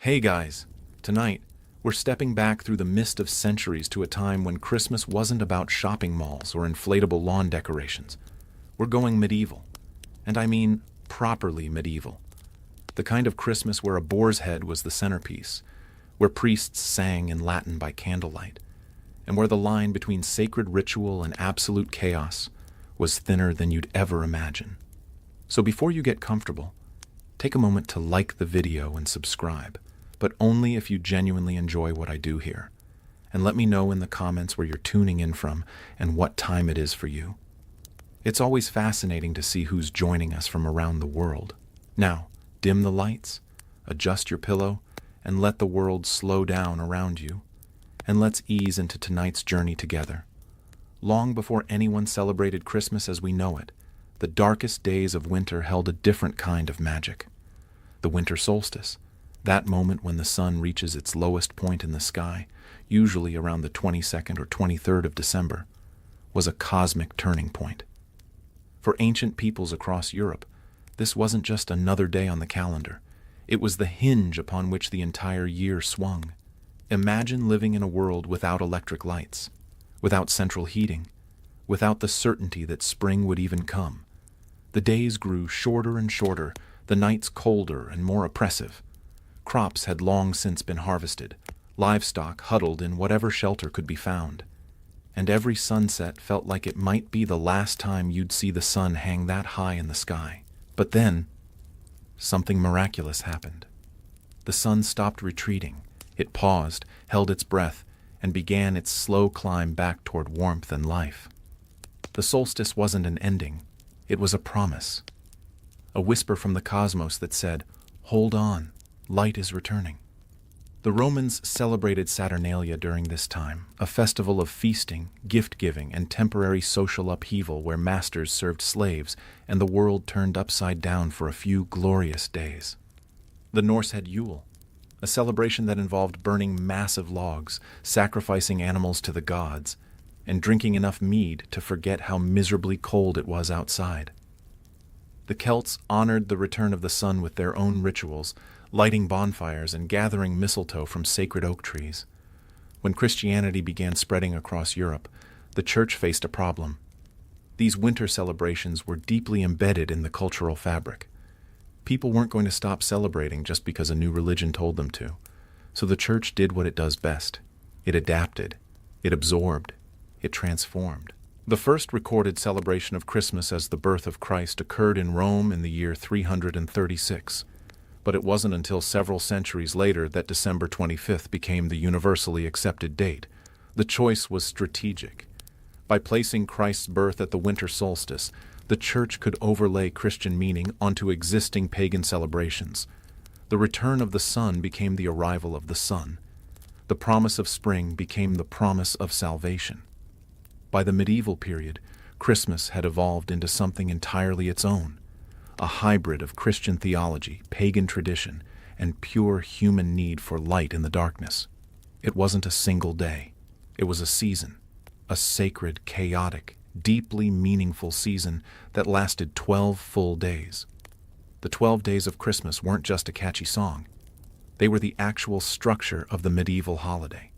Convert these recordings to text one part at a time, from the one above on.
Hey guys, tonight we're stepping back through the mist of centuries to a time when Christmas wasn't about shopping malls or inflatable lawn decorations. We're going medieval. And I mean properly medieval. The kind of Christmas where a boar's head was the centerpiece, where priests sang in Latin by candlelight, and where the line between sacred ritual and absolute chaos was thinner than you'd ever imagine. So before you get comfortable, take a moment to like the video and subscribe, but only if you genuinely enjoy what I do here. And let me know in the comments where you're tuning in from and what time it is for you. It's always fascinating to see who's joining us from around the world. Now, dim the lights, adjust your pillow, and let the world slow down around you. And let's ease into tonight's journey together. Long before anyone celebrated Christmas as we know it, the darkest days of winter held a different kind of magic. The winter solstice, that moment when the sun reaches its lowest point in the sky, usually around the 22nd or 23rd of December, was a cosmic turning point. For ancient peoples across Europe, this wasn't just another day on the calendar. It was the hinge upon which the entire year swung. Imagine living in a world without electric lights, without central heating, without the certainty that spring would even come. The days grew shorter and shorter, the nights colder and more oppressive. Crops had long since been harvested, livestock huddled in whatever shelter could be found. And every sunset felt like it might be the last time you'd see the sun hang that high in the sky. But then, something miraculous happened. The sun stopped retreating. It paused, held its breath, and began its slow climb back toward warmth and life. The solstice wasn't an ending. It was a promise. A whisper from the cosmos that said, "Hold on, light is returning." The Romans celebrated Saturnalia during this time, a festival of feasting, gift-giving, and temporary social upheaval where masters served slaves and the world turned upside down for a few glorious days. The Norse had Yule, a celebration that involved burning massive logs, sacrificing animals to the gods, and drinking enough mead to forget how miserably cold it was outside. The Celts honored the return of the sun with their own rituals, lighting bonfires and gathering mistletoe from sacred oak trees. When Christianity began spreading across Europe, the church faced a problem. These winter celebrations were deeply embedded in the cultural fabric. People weren't going to stop celebrating just because a new religion told them to. So the church did what it does best. It adapted. It absorbed. It transformed. The first recorded celebration of Christmas as the birth of Christ occurred in Rome in the year 336. But it wasn't until several centuries later that December 25th became the universally accepted date. The choice was strategic. By placing Christ's birth at the winter solstice, the Church could overlay Christian meaning onto existing pagan celebrations. The return of the sun became the arrival of the sun. The promise of spring became the promise of salvation. By the medieval period, Christmas had evolved into something entirely its own. A hybrid of Christian theology, pagan tradition, and pure human need for light in the darkness. It wasn't a single day. It was a season, a sacred, chaotic, deeply meaningful season that lasted 12 full days. The 12 days of Christmas weren't just a catchy song. They were the actual structure of the medieval holiday,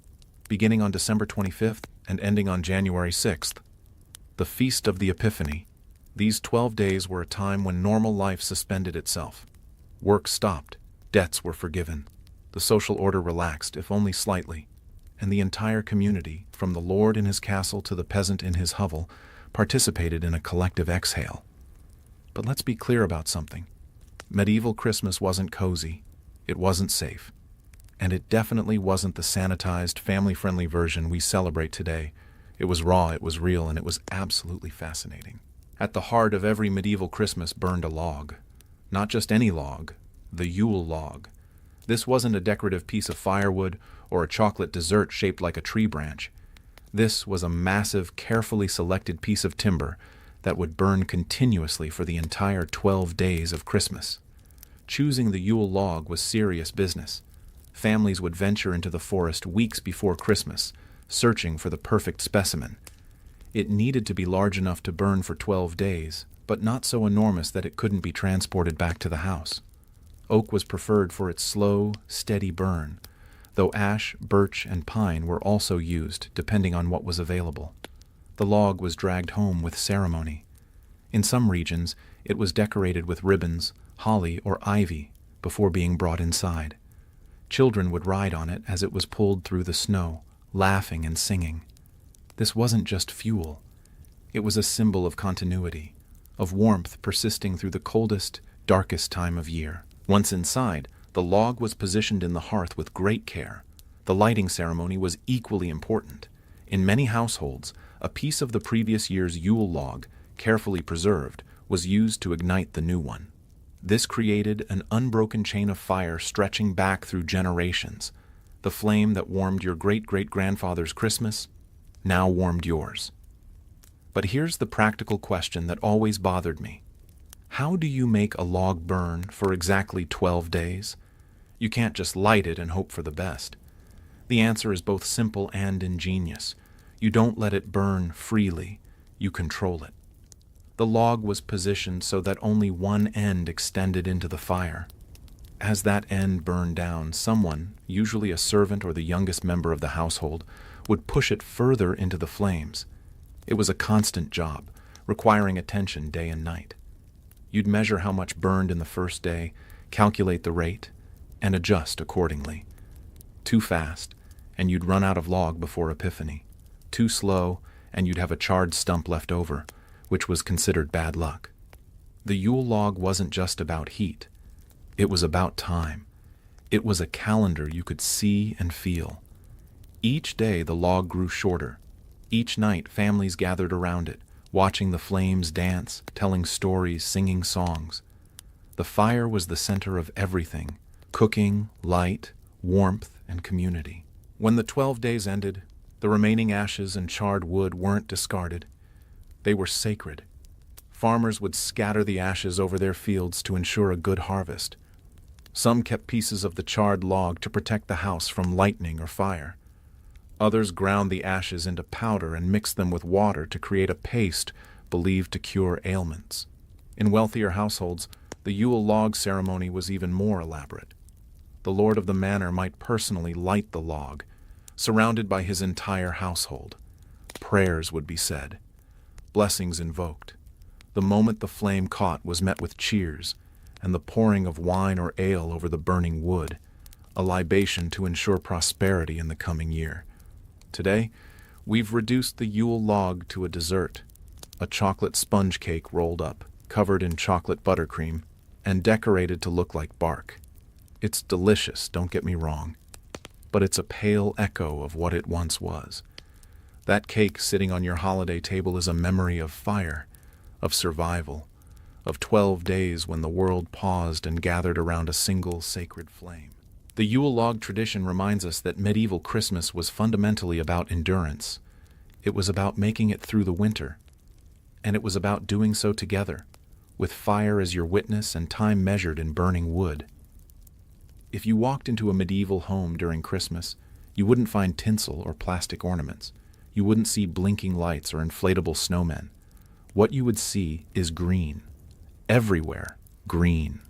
beginning on December 25th and ending on January 6th. The Feast of the Epiphany. These 12 days were a time when normal life suspended itself. Work stopped, debts were forgiven, the social order relaxed, if only slightly, and the entire community, from the lord in his castle to the peasant in his hovel, participated in a collective exhale. But let's be clear about something. Medieval Christmas wasn't cozy, it wasn't safe, and it definitely wasn't the sanitized, family-friendly version we celebrate today. It was raw, it was real, and it was absolutely fascinating. At the heart of every medieval Christmas burned a log. Not just any log, the Yule log. This wasn't a decorative piece of firewood or a chocolate dessert shaped like a tree branch. This was a massive, carefully selected piece of timber that would burn continuously for the entire 12 days of Christmas. Choosing the Yule log was serious business. Families would venture into the forest weeks before Christmas, searching for the perfect specimen. It needed to be large enough to burn for 12 days, but not so enormous that it couldn't be transported back to the house. Oak was preferred for its slow, steady burn, though ash, birch, and pine were also used, depending on what was available. The log was dragged home with ceremony. In some regions, it was decorated with ribbons, holly, or ivy before being brought inside. Children would ride on it as it was pulled through the snow, laughing and singing. This wasn't just fuel. It was a symbol of continuity, of warmth persisting through the coldest, darkest time of year. Once inside, the log was positioned in the hearth with great care. The lighting ceremony was equally important. In many households, a piece of the previous year's Yule log, carefully preserved, was used to ignite the new one. This created an unbroken chain of fire stretching back through generations. The flame that warmed your great-great-grandfather's Christmas now warmed yours. But here's the practical question that always bothered me. How do you make a log burn for exactly 12 days? You can't just light it and hope for the best. The answer is both simple and ingenious. You don't let it burn freely, you control it. The log was positioned so that only one end extended into the fire. As that end burned down, someone, usually a servant or the youngest member of the household, would push it further into the flames. It was a constant job, requiring attention day and night. You'd measure how much burned in the first day, calculate the rate, and adjust accordingly. Too fast, and you'd run out of log before Epiphany. Too slow, and you'd have a charred stump left over, which was considered bad luck. The Yule log wasn't just about heat. It was about time. It was a calendar you could see and feel. Each day the log grew shorter. Each night families gathered around it, watching the flames dance, telling stories, singing songs. The fire was the center of everything: cooking, light, warmth, and community. When the 12 days ended, the remaining ashes and charred wood weren't discarded. They were sacred. Farmers would scatter the ashes over their fields to ensure a good harvest. Some kept pieces of the charred log to protect the house from lightning or fire. Others ground the ashes into powder and mixed them with water to create a paste believed to cure ailments. In wealthier households, the Yule log ceremony was even more elaborate. The lord of the manor might personally light the log, surrounded by his entire household. Prayers would be said, blessings invoked. The moment the flame caught was met with cheers and the pouring of wine or ale over the burning wood, a libation to ensure prosperity in the coming year. Today, we've reduced the Yule log to a dessert, a chocolate sponge cake rolled up, covered in chocolate buttercream, and decorated to look like bark. It's delicious, don't get me wrong, but it's a pale echo of what it once was. That cake sitting on your holiday table is a memory of fire, of survival, of 12 days when the world paused and gathered around a single sacred flame. The Yule log tradition reminds us that medieval Christmas was fundamentally about endurance. It was about making it through the winter, and it was about doing so together, with fire as your witness and time measured in burning wood. If you walked into a medieval home during Christmas, you wouldn't find tinsel or plastic ornaments. You wouldn't see blinking lights or inflatable snowmen. What you would see is green. Everywhere, green.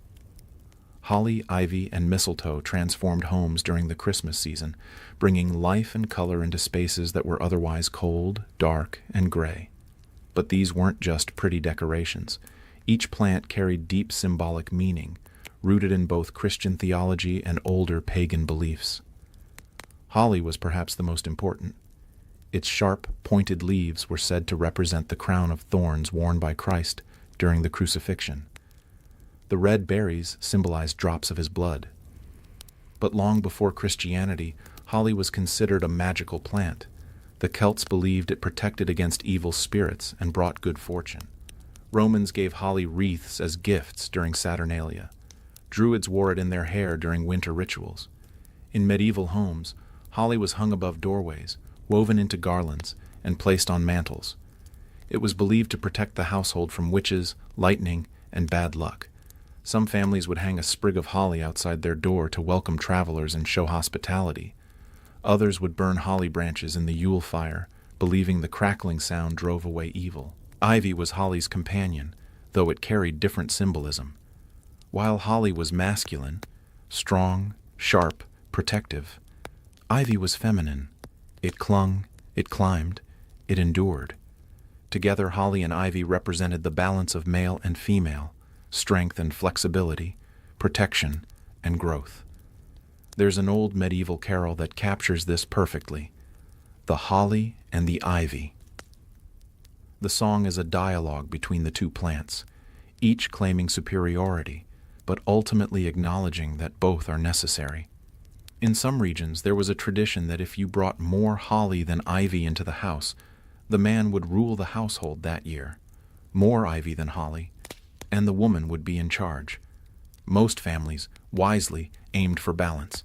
Holly, ivy, and mistletoe transformed homes during the Christmas season, bringing life and color into spaces that were otherwise cold, dark, and gray. But these weren't just pretty decorations. Each plant carried deep symbolic meaning, rooted in both Christian theology and older pagan beliefs. Holly was perhaps the most important. Its sharp, pointed leaves were said to represent the crown of thorns worn by Christ during the crucifixion. The red berries symbolized drops of his blood. But long before Christianity, holly was considered a magical plant. The Celts believed it protected against evil spirits and brought good fortune. Romans gave holly wreaths as gifts during Saturnalia. Druids wore it in their hair during winter rituals. In medieval homes, holly was hung above doorways, woven into garlands, and placed on mantels. It was believed to protect the household from witches, lightning, and bad luck. Some families would hang a sprig of holly outside their door to welcome travelers and show hospitality. Others would burn holly branches in the Yule fire, believing the crackling sound drove away evil. Ivy was holly's companion, though it carried different symbolism. While holly was masculine, strong, sharp, protective, ivy was feminine. It clung, it climbed, it endured. Together, holly and ivy represented the balance of male and female, strength and flexibility, protection and growth. There's an old medieval carol that captures this perfectly: The Holly and the Ivy. The song is a dialogue between the two plants, each claiming superiority, but ultimately acknowledging that both are necessary. In some regions, there was a tradition that if you brought more holly than ivy into the house, the man would rule the household that year. More ivy than holly, and the woman would be in charge. Most families, wisely, aimed for balance.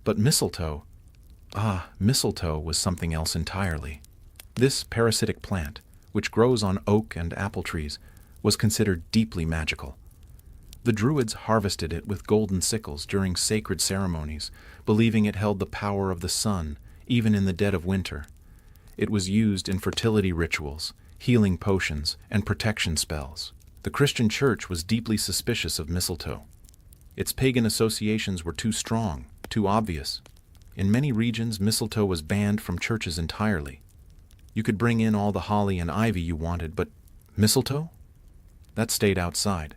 But mistletoe was something else entirely. This parasitic plant, which grows on oak and apple trees, was considered deeply magical. The Druids harvested it with golden sickles during sacred ceremonies, believing it held the power of the sun, even in the dead of winter. It was used in fertility rituals, healing potions, and protection spells. The Christian Church was deeply suspicious of mistletoe. Its pagan associations were too strong, too obvious. In many regions, mistletoe was banned from churches entirely. You could bring in all the holly and ivy you wanted, but mistletoe? That stayed outside.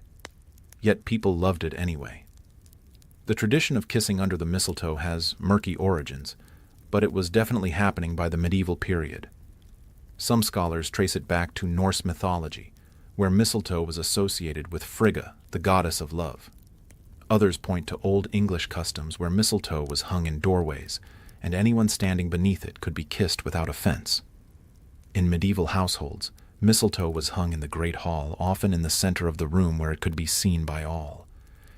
Yet people loved it anyway. The tradition of kissing under the mistletoe has murky origins, but it was definitely happening by the medieval period. Some scholars trace it back to Norse mythology, where mistletoe was associated with Frigga, the goddess of love. Others point to Old English customs where mistletoe was hung in doorways, and anyone standing beneath it could be kissed without offense. In medieval households, mistletoe was hung in the great hall, often in the center of the room where it could be seen by all.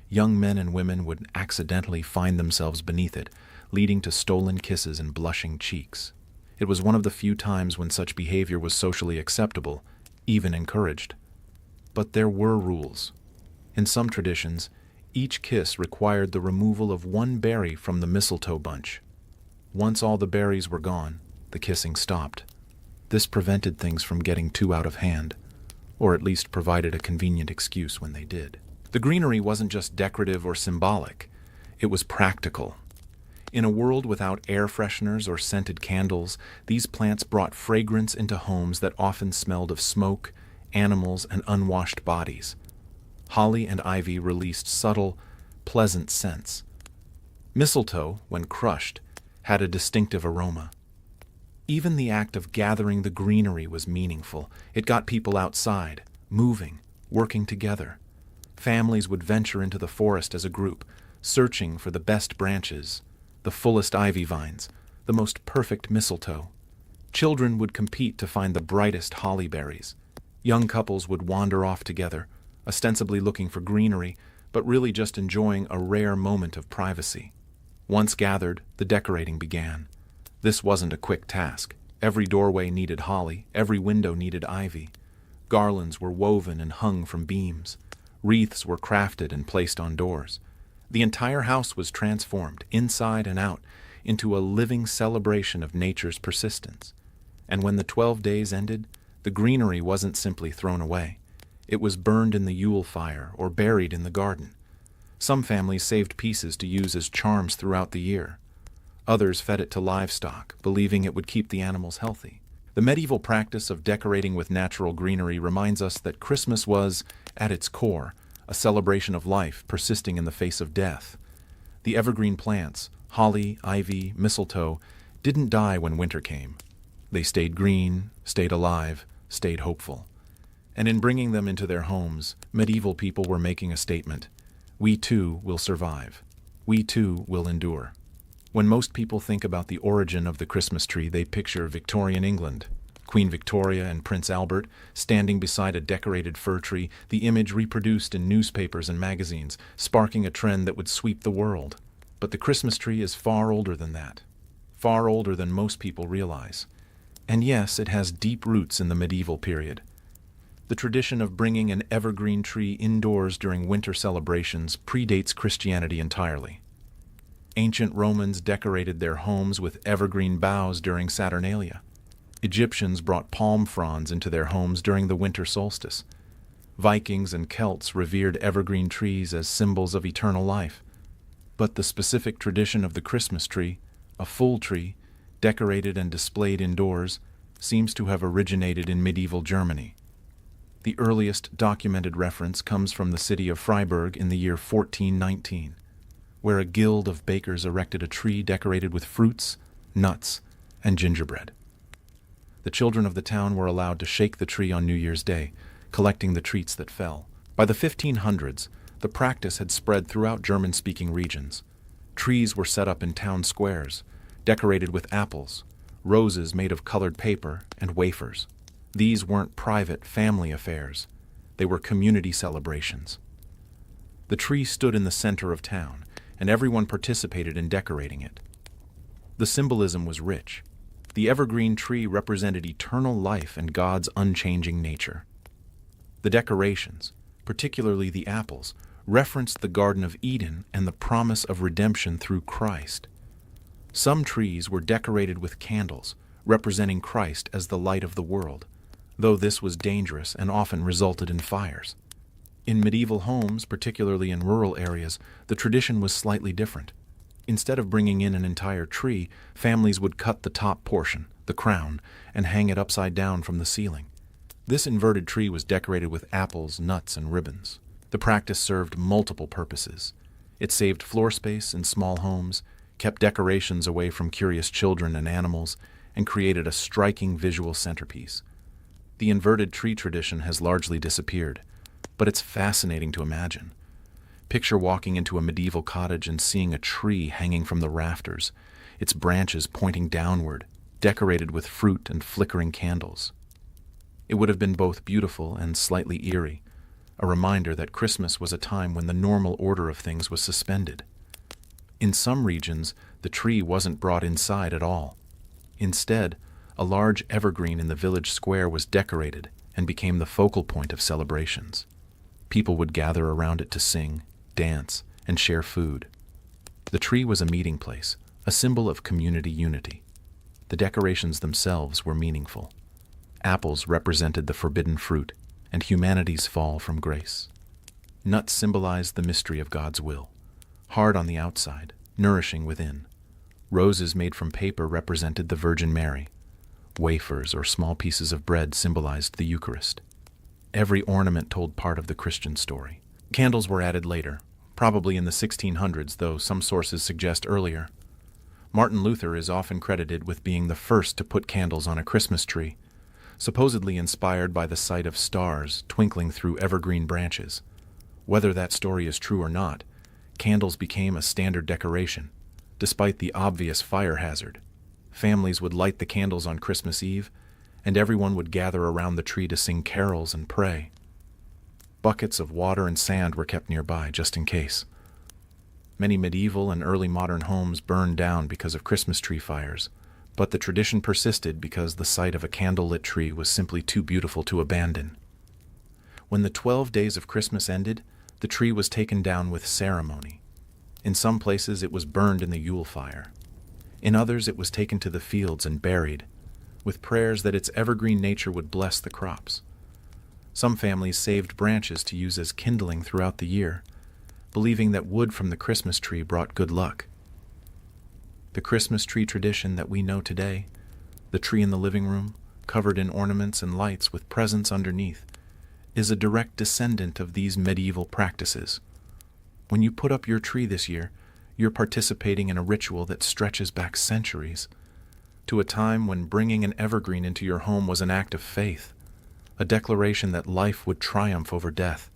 Young men and women would accidentally find themselves beneath it, leading to stolen kisses and blushing cheeks. It was one of the few times when such behavior was socially acceptable, even encouraged. But there were rules. In some traditions, each kiss required the removal of one berry from the mistletoe bunch. Once all the berries were gone, the kissing stopped. This prevented things from getting too out of hand, or at least provided a convenient excuse when they did. The greenery wasn't just decorative or symbolic, it was practical. In a world without air fresheners or scented candles, these plants brought fragrance into homes that often smelled of smoke, animals, and unwashed bodies. Holly and ivy released subtle, pleasant scents. Mistletoe, when crushed, had a distinctive aroma. Even the act of gathering the greenery was meaningful. It got people outside, moving, working together. Families would venture into the forest as a group, searching for the best branches, the fullest ivy vines, the most perfect mistletoe. Children would compete to find the brightest holly berries. Young couples would wander off together, ostensibly looking for greenery, but really just enjoying a rare moment of privacy. Once gathered, the decorating began. This wasn't a quick task. Every doorway needed holly, every window needed ivy. Garlands were woven and hung from beams. Wreaths were crafted and placed on doors. The entire house was transformed, inside and out, into a living celebration of nature's persistence. And when the 12 days ended, the greenery wasn't simply thrown away. It was burned in the Yule fire or buried in the garden. Some families saved pieces to use as charms throughout the year. Others fed it to livestock, believing it would keep the animals healthy. The medieval practice of decorating with natural greenery reminds us that Christmas was, at its core, a celebration of life persisting in the face of death. The evergreen plants, holly, ivy, mistletoe, didn't die when winter came. They stayed green, stayed alive, stayed hopeful. And in bringing them into their homes, medieval people were making a statement. We too will survive. We too will endure. When most people think about the origin of the Christmas tree, they picture Victorian England. Queen Victoria and Prince Albert standing beside a decorated fir tree, the image reproduced in newspapers and magazines, sparking a trend that would sweep the world. But the Christmas tree is far older than that. Far older than most people realize. And yes, it has deep roots in the medieval period. The tradition of bringing an evergreen tree indoors during winter celebrations predates Christianity entirely. Ancient Romans decorated their homes with evergreen boughs during Saturnalia. Egyptians brought palm fronds into their homes during the winter solstice. Vikings and Celts revered evergreen trees as symbols of eternal life. But the specific tradition of the Christmas tree, a full tree, decorated and displayed indoors, seems to have originated in medieval Germany. The earliest documented reference comes from the city of Freiburg in the year 1419, where a guild of bakers erected a tree decorated with fruits, nuts, and gingerbread. The children of the town were allowed to shake the tree on New Year's Day, collecting the treats that fell. By the 1500s, the practice had spread throughout German-speaking regions. Trees were set up in town squares, decorated with apples, roses made of colored paper, and wafers. These weren't private family affairs. They were community celebrations. The tree stood in the center of town, and everyone participated in decorating it. The symbolism was rich. The evergreen tree represented eternal life and God's unchanging nature. The decorations, particularly the apples, referenced the Garden of Eden and the promise of redemption through Christ. Some trees were decorated with candles, representing Christ as the light of the world, though this was dangerous and often resulted in fires. In medieval homes, particularly in rural areas, the tradition was slightly different. Instead of bringing in an entire tree, families would cut the top portion, the crown, and hang it upside down from the ceiling. This inverted tree was decorated with apples, nuts, and ribbons. The practice served multiple purposes. It saved floor space in small homes, kept decorations away from curious children and animals, and created a striking visual centerpiece. The inverted tree tradition has largely disappeared, but it's fascinating to imagine. Picture walking into a medieval cottage and seeing a tree hanging from the rafters, its branches pointing downward, decorated with fruit and flickering candles. It would have been both beautiful and slightly eerie, a reminder that Christmas was a time when the normal order of things was suspended. In some regions, the tree wasn't brought inside at all. Instead, a large evergreen in the village square was decorated and became the focal point of celebrations. People would gather around it to sing, dance, and share food. The tree was a meeting place, a symbol of community unity. The decorations themselves were meaningful. Apples represented the forbidden fruit and humanity's fall from grace. Nuts symbolized the mystery of God's will, hard on the outside, nourishing within. Roses made from paper represented the Virgin Mary. Wafers or small pieces of bread symbolized the Eucharist. Every ornament told part of the Christian story. Candles were added later, probably in the 1600s, though some sources suggest earlier. Martin Luther is often credited with being the first to put candles on a Christmas tree, supposedly inspired by the sight of stars twinkling through evergreen branches. Whether that story is true or not, candles became a standard decoration, despite the obvious fire hazard. Families would light the candles on Christmas Eve, and everyone would gather around the tree to sing carols and pray. Buckets of water and sand were kept nearby, just in case. Many medieval and early modern homes burned down because of Christmas tree fires, but the tradition persisted because the sight of a candlelit tree was simply too beautiful to abandon. When the 12 days of Christmas ended, the tree was taken down with ceremony. In some places it was burned in the Yule fire. In others it was taken to the fields and buried, with prayers that its evergreen nature would bless the crops. Some families saved branches to use as kindling throughout the year, believing that wood from the Christmas tree brought good luck. The Christmas tree tradition that we know today, the tree in the living room, covered in ornaments and lights with presents underneath, is a direct descendant of these medieval practices. When you put up your tree this year, you're participating in a ritual that stretches back centuries, to a time when bringing an evergreen into your home was an act of faith, a declaration that life would triumph over death,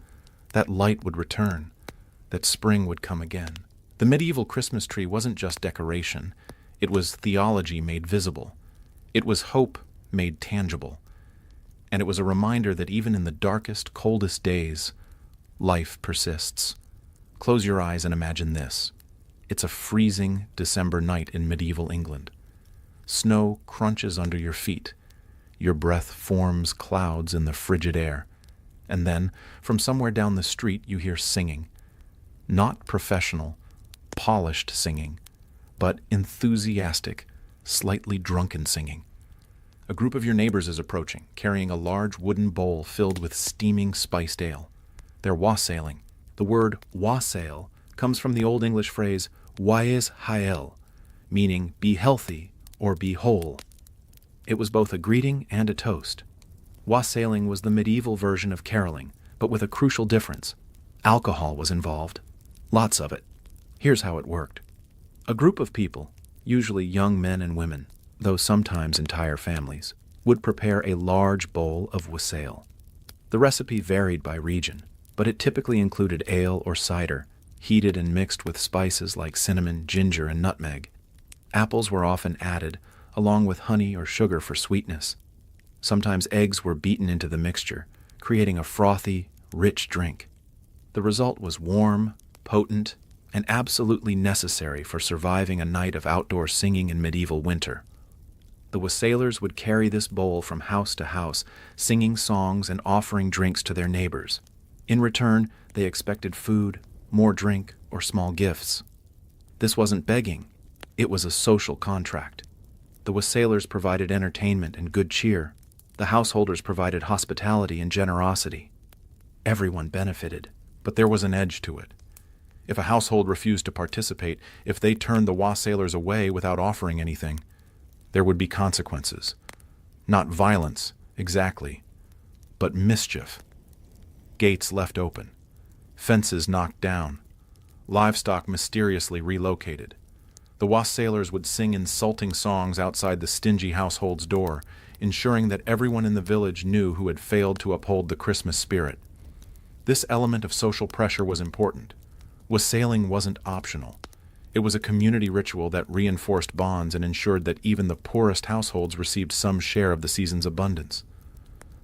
that light would return, that spring would come again. The medieval Christmas tree wasn't just decoration, it was theology made visible. It was hope made tangible. And it was a reminder that even in the darkest, coldest days, life persists. Close your eyes and imagine this. It's a freezing December night in medieval England. Snow crunches under your feet. Your breath forms clouds in the frigid air. And then, from somewhere down the street, you hear singing. Not professional, polished singing, but enthusiastic, slightly drunken singing. A group of your neighbors is approaching, carrying a large wooden bowl filled with steaming spiced ale. They're wassailing. The word wassail comes from the Old English phrase wais hael, meaning be healthy or be whole. It was both a greeting and a toast. Wassailing was the medieval version of caroling, but with a crucial difference. Alcohol was involved. Lots of it. Here's how it worked. A group of people, usually young men and women, though sometimes entire families, would prepare a large bowl of wassail. The recipe varied by region, but it typically included ale or cider, heated and mixed with spices like cinnamon, ginger, and nutmeg. Apples were often added, along with honey or sugar for sweetness. Sometimes eggs were beaten into the mixture, creating a frothy, rich drink. The result was warm, potent, and absolutely necessary for surviving a night of outdoor singing in medieval winter. The wassailers would carry this bowl from house to house, singing songs and offering drinks to their neighbors. In return, they expected food, more drink, or small gifts. This wasn't begging, it was a social contract. The wassailers provided entertainment and good cheer. The householders provided hospitality and generosity. Everyone benefited, but there was an edge to it. If a household refused to participate, if they turned the wassailers away without offering anything, there would be consequences. Not violence, exactly, but mischief. Gates left open, fences knocked down, livestock mysteriously relocated. The wassailers would sing insulting songs outside the stingy household's door, ensuring that everyone in the village knew who had failed to uphold the Christmas spirit. This element of social pressure was important. Wassailing wasn't optional. It was a community ritual that reinforced bonds and ensured that even the poorest households received some share of the season's abundance.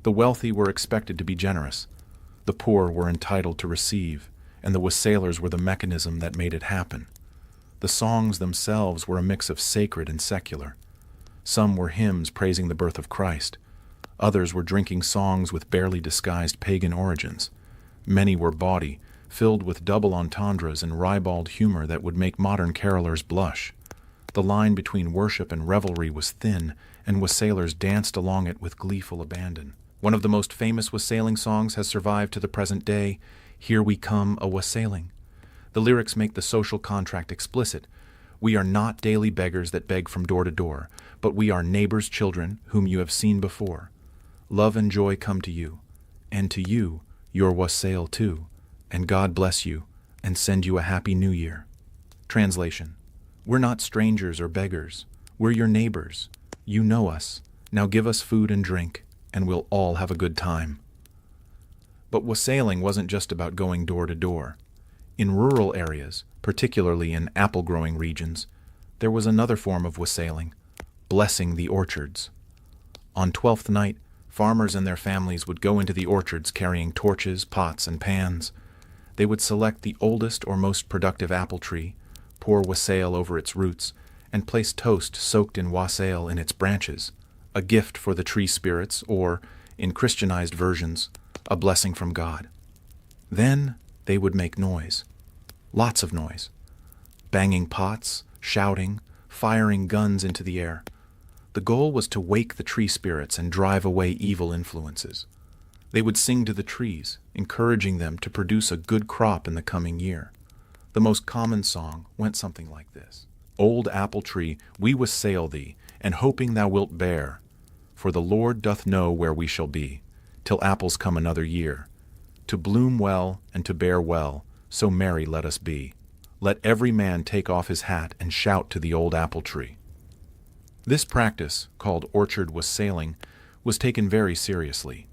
The wealthy were expected to be generous. The poor were entitled to receive, and the wassailers were the mechanism that made it happen. The songs themselves were a mix of sacred and secular. Some were hymns praising the birth of Christ. Others were drinking songs with barely disguised pagan origins. Many were bawdy, filled with double entendres and ribald humor that would make modern carolers blush. The line between worship and revelry was thin, and wassailers danced along it with gleeful abandon. One of the most famous wassailing songs has survived to the present day, "Here We Come A-Wassailing." The lyrics make the social contract explicit. We are not daily beggars that beg from door to door, but we are neighbors' children whom you have seen before. Love and joy come to you, and to you your wassail too, and God bless you and send you a happy new year. Translation: We're not strangers or beggars. We're your neighbors. You know us. Now give us food and drink, and we'll all have a good time. But wassailing wasn't just about going door to door. In rural areas, particularly in apple-growing regions, there was another form of wassailing, blessing the orchards. On Twelfth Night, farmers and their families would go into the orchards carrying torches, pots, and pans. They would select the oldest or most productive apple tree, pour wassail over its roots, and place toast soaked in wassail in its branches, a gift for the tree spirits or, in Christianized versions, a blessing from God. Then they would make noise. Lots of noise. Banging pots, shouting, firing guns into the air. The goal was to wake the tree spirits and drive away evil influences. They would sing to the trees, encouraging them to produce a good crop in the coming year. The most common song went something like this: Old apple tree, we wassail thee, and hoping thou wilt bear. For the Lord doth know where we shall be, till apples come another year. To bloom well and to bear well, so merry let us be. Let every man take off his hat and shout to the old apple tree. This practice, called orchard wassailing, was taken very seriously.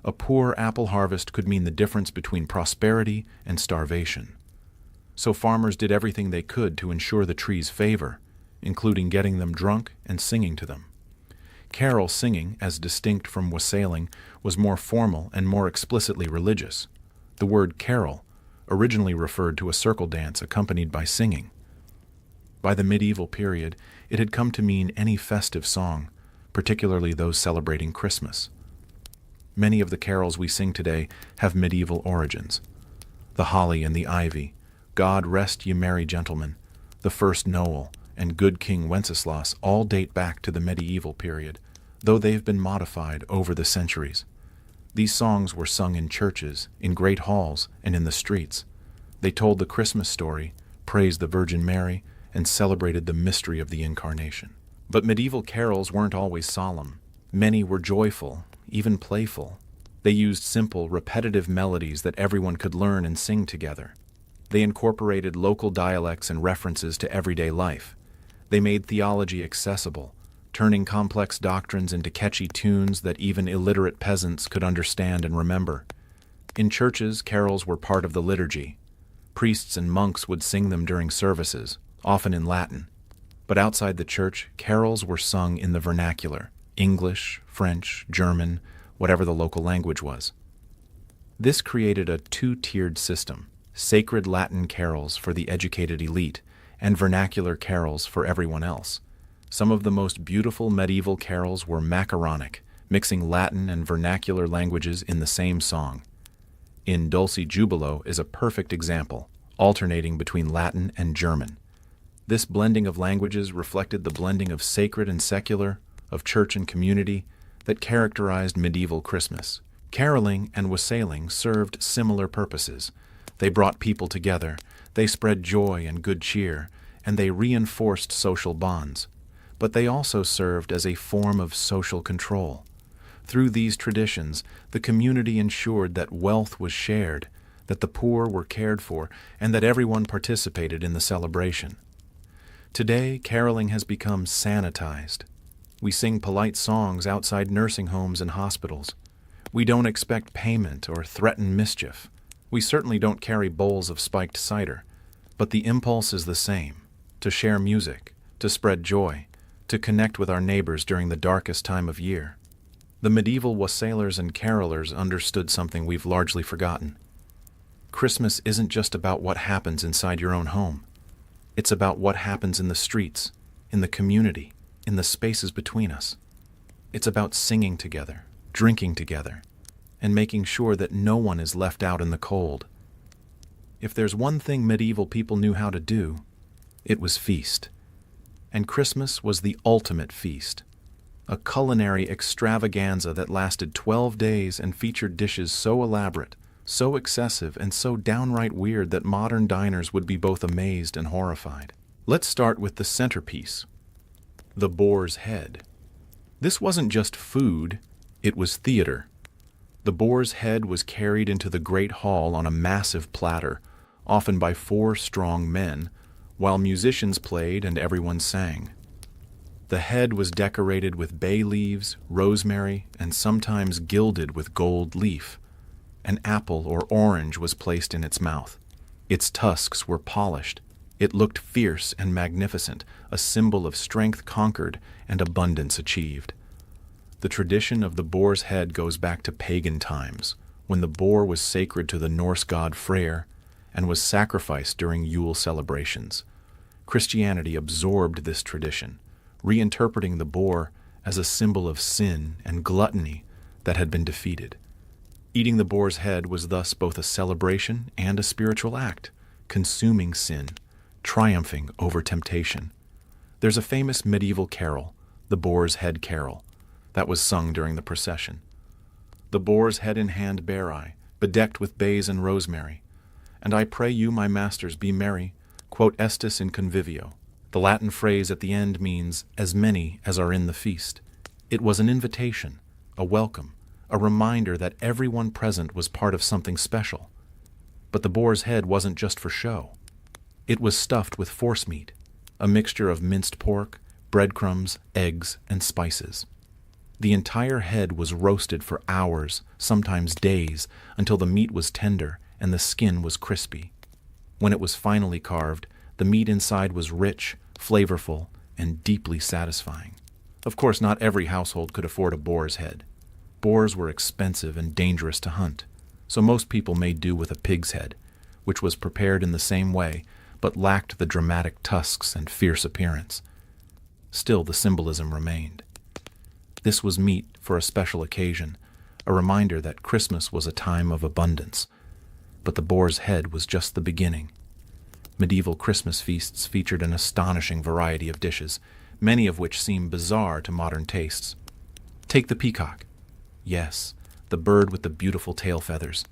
A poor apple harvest could mean the difference between prosperity and starvation. So farmers did everything they could to ensure the tree's favor, including getting them drunk and singing to them. Carol singing, as distinct from wassailing, was more formal and more explicitly religious. The word carol originally referred to a circle dance accompanied by singing. By the medieval period, it had come to mean any festive song, particularly those celebrating Christmas. Many of the carols we sing today have medieval origins. The Holly and the Ivy, God Rest Ye Merry Gentlemen, the First Noel, and Good King Wenceslas all date back to the medieval period, though they've been modified over the centuries. These songs were sung in churches, in great halls, and in the streets. They told the Christmas story, praised the Virgin Mary, and celebrated the mystery of the Incarnation. But medieval carols weren't always solemn. Many were joyful, even playful. They used simple, repetitive melodies that everyone could learn and sing together. They incorporated local dialects and references to everyday life. They made theology accessible, turning complex doctrines into catchy tunes that even illiterate peasants could understand and remember. In churches, carols were part of the liturgy. Priests and monks would sing them during services, often in Latin. But outside the church, carols were sung in the vernacular, English, French, German, whatever the local language was. This created a two-tiered system: sacred Latin carols for the educated elite, and vernacular carols for everyone else. Some of the most beautiful medieval carols were macaronic, mixing Latin and vernacular languages in the same song. In Dulci Jubilo is a perfect example, alternating between Latin and German. This blending of languages reflected the blending of sacred and secular, of church and community, that characterized medieval Christmas. Caroling and wassailing served similar purposes. They brought people together, they spread joy and good cheer, and they reinforced social bonds. But they also served as a form of social control. Through these traditions, the community ensured that wealth was shared, that the poor were cared for, and that everyone participated in the celebration. Today, caroling has become sanitized. We sing polite songs outside nursing homes and hospitals. We don't expect payment or threaten mischief. We certainly don't carry bowls of spiked cider. But the impulse is the same: to share music, to spread joy, to connect with our neighbors during the darkest time of year. The medieval wassailers and carolers understood something we've largely forgotten. Christmas isn't just about what happens inside your own home. It's about what happens in the streets, in the community, in the spaces between us. It's about singing together, drinking together, and making sure that no one is left out in the cold. If there's one thing medieval people knew how to do, it was feast. And Christmas was the ultimate feast. A culinary extravaganza that lasted 12 days and featured dishes so elaborate, so excessive, and so downright weird that modern diners would be both amazed and horrified. Let's start with the centerpiece: the boar's head. This wasn't just food, it was theater. The boar's head was carried into the great hall on a massive platter, often by 4 strong men, while musicians played and everyone sang. The head was decorated with bay leaves, rosemary, and sometimes gilded with gold leaf. An apple or orange was placed in its mouth. Its tusks were polished. It looked fierce and magnificent, a symbol of strength conquered and abundance achieved. The tradition of the boar's head goes back to pagan times, when the boar was sacred to the Norse god Freyr and was sacrificed during Yule celebrations. Christianity absorbed this tradition, reinterpreting the boar as a symbol of sin and gluttony that had been defeated. Eating the boar's head was thus both a celebration and a spiritual act, consuming sin, triumphing over temptation. There's a famous medieval carol, the Boar's Head Carol, that was sung during the procession. The boar's head in hand bear I, bedecked with bays and rosemary. And I pray you, my masters, be merry, quot estis in convivio. The Latin phrase at the end means, as many as are in the feast. It was an invitation, a welcome, a reminder that everyone present was part of something special. But the boar's head wasn't just for show. It was stuffed with forcemeat, a mixture of minced pork, breadcrumbs, eggs, and spices. The entire head was roasted for hours, sometimes days, until the meat was tender and the skin was crispy. When it was finally carved, the meat inside was rich, flavorful, and deeply satisfying. Of course, not every household could afford a boar's head. Boars were expensive and dangerous to hunt, so most people made do with a pig's head, which was prepared in the same way, but lacked the dramatic tusks and fierce appearance. Still, the symbolism remained. This was meat for a special occasion, a reminder that Christmas was a time of abundance. But the boar's head was just the beginning. Medieval Christmas feasts featured an astonishing variety of dishes, many of which seem bizarre to modern tastes. Take the peacock. Yes, the bird with the beautiful tail feathers.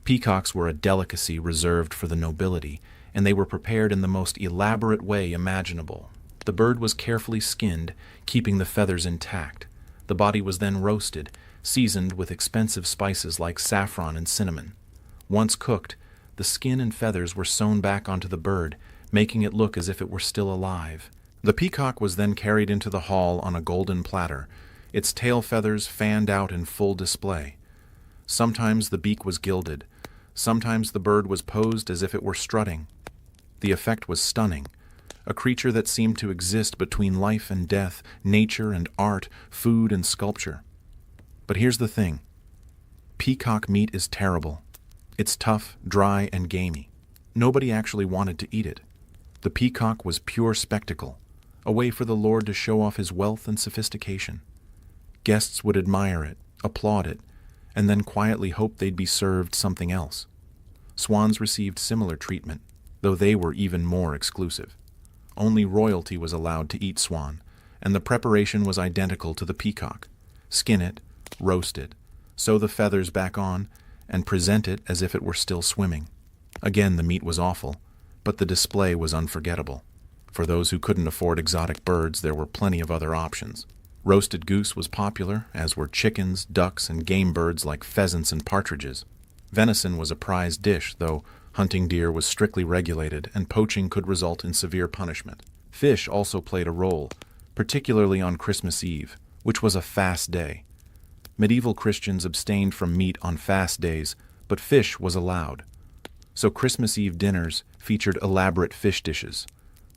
Peacocks were a delicacy reserved for the nobility, and they were prepared in the most elaborate way imaginable. The bird was carefully skinned, keeping the feathers intact. The body was then roasted, seasoned with expensive spices like saffron and cinnamon. Once cooked, the skin and feathers were sewn back onto the bird, making it look as if it were still alive. The peacock was then carried into the hall on a golden platter, its tail feathers fanned out in full display. Sometimes the beak was gilded, sometimes the bird was posed as if it were strutting. The effect was stunning, a creature that seemed to exist between life and death, nature and art, food and sculpture. But here's the thing. Peacock meat is terrible. It's tough, dry, and gamey. Nobody actually wanted to eat it. The peacock was pure spectacle, a way for the Lord to show off his wealth and sophistication. Guests would admire it, applaud it, and then quietly hope they'd be served something else. Swans received similar treatment, though they were even more exclusive. Only royalty was allowed to eat swan, and the preparation was identical to the peacock. Skin it, roast it, sew the feathers back on, and present it as if it were still swimming. Again, the meat was awful, but the display was unforgettable. For those who couldn't afford exotic birds, there were plenty of other options. Roasted goose was popular, as were chickens, ducks, and game birds like pheasants and partridges. Venison was a prized dish, though hunting deer was strictly regulated, and poaching could result in severe punishment. Fish also played a role, particularly on Christmas Eve, which was a fast day. Medieval Christians abstained from meat on fast days, but fish was allowed. So Christmas Eve dinners featured elaborate fish dishes: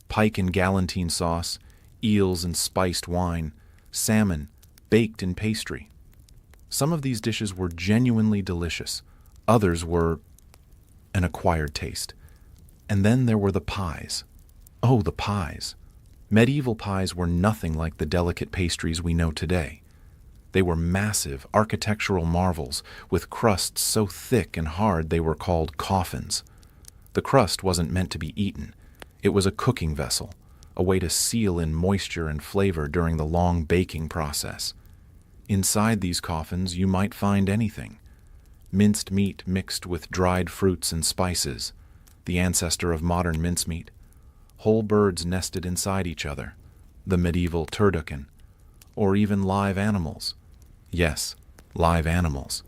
pike in galantine sauce, eels in spiced wine, salmon baked in pastry. Some of these dishes were genuinely delicious. Others were an acquired taste. And then there were the pies. Oh, the pies. Medieval pies were nothing like the delicate pastries we know today. They were massive, architectural marvels, with crusts so thick and hard they were called coffins. The crust wasn't meant to be eaten. It was a cooking vessel, a way to seal in moisture and flavor during the long baking process. Inside these coffins you might find anything. Minced meat mixed with dried fruits and spices, the ancestor of modern mincemeat. Whole birds nested inside each other, the medieval turducken. Or even live animals. Yes, live animals.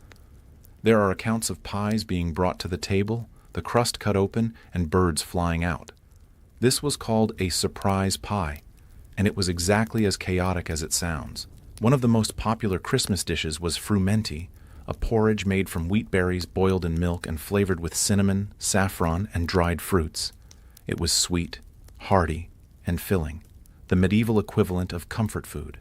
There are accounts of pies being brought to the table, the crust cut open, and birds flying out. This was called a surprise pie, and it was exactly as chaotic as it sounds. One of the most popular Christmas dishes was frumenti, a porridge made from wheat berries boiled in milk and flavored with cinnamon, saffron, and dried fruits. It was sweet, hearty, and filling, the medieval equivalent of comfort food.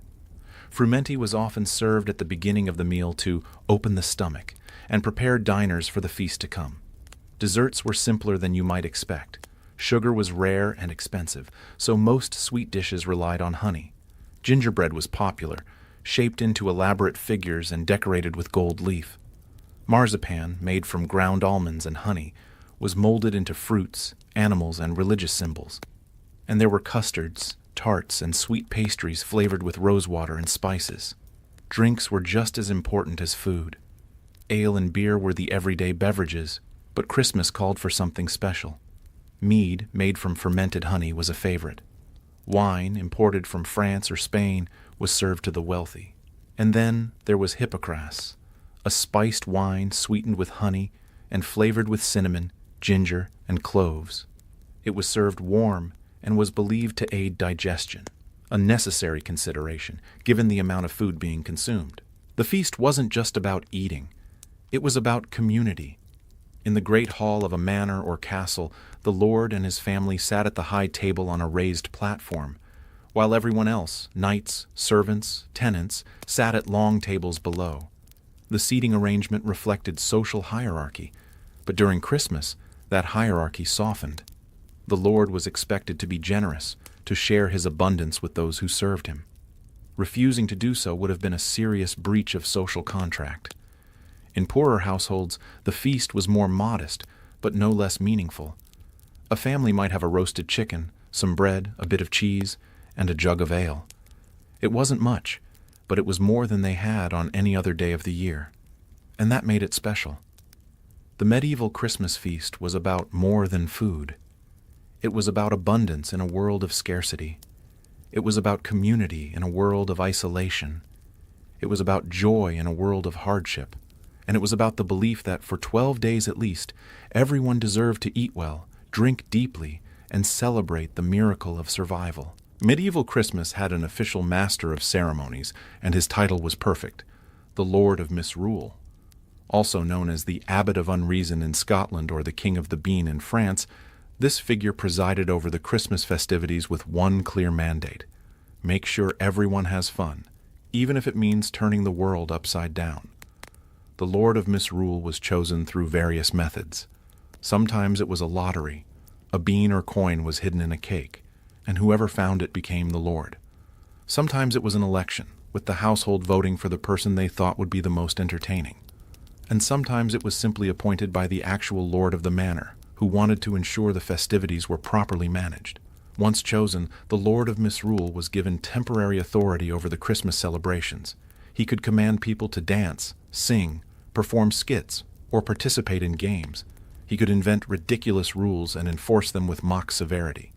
Frumenti was often served at the beginning of the meal to open the stomach and prepare diners for the feast to come. Desserts were simpler than you might expect. Sugar was rare and expensive, so most sweet dishes relied on honey. Gingerbread was popular, shaped into elaborate figures and decorated with gold leaf. Marzipan, made from ground almonds and honey, was molded into fruits, animals, and religious symbols. And there were custards, tarts, and sweet pastries flavored with rosewater and spices. Drinks were just as important as food. Ale and beer were the everyday beverages, but Christmas called for something special. Mead, made from fermented honey, was a favorite. Wine, imported from France or Spain, was served to the wealthy. And then there was hippocras, a spiced wine sweetened with honey and flavored with cinnamon, ginger, and cloves. It was served warm and was believed to aid digestion, a necessary consideration given the amount of food being consumed. The feast wasn't just about eating. It was about community. In the great hall of a manor or castle, the Lord and his family sat at the high table on a raised platform, while everyone else, knights, servants, tenants, sat at long tables below. The seating arrangement reflected social hierarchy, but during Christmas, that hierarchy softened. The Lord was expected to be generous, to share his abundance with those who served him. Refusing to do so would have been a serious breach of social contract. In poorer households, the feast was more modest, but no less meaningful. A family might have a roasted chicken, some bread, a bit of cheese, and a jug of ale. It wasn't much, but it was more than they had on any other day of the year, and that made it special. The medieval Christmas feast was about more than food. It was about abundance in a world of scarcity. It was about community in a world of isolation. It was about joy in a world of hardship. And it was about the belief that for 12 days at least, everyone deserved to eat well, drink deeply, and celebrate the miracle of survival. Medieval Christmas had an official master of ceremonies, and his title was perfect, the Lord of Misrule. Also known as the Abbot of Unreason in Scotland or the King of the Bean in France, this figure presided over the Christmas festivities with one clear mandate: make sure everyone has fun, even if it means turning the world upside down. The Lord of Misrule was chosen through various methods. Sometimes it was a lottery. A bean or coin was hidden in a cake, and whoever found it became the Lord. Sometimes it was an election, with the household voting for the person they thought would be the most entertaining. And sometimes it was simply appointed by the actual Lord of the Manor, who wanted to ensure the festivities were properly managed. Once chosen, the Lord of Misrule was given temporary authority over the Christmas celebrations. He could command people to dance, sing, perform skits, or participate in games. He could invent ridiculous rules and enforce them with mock severity.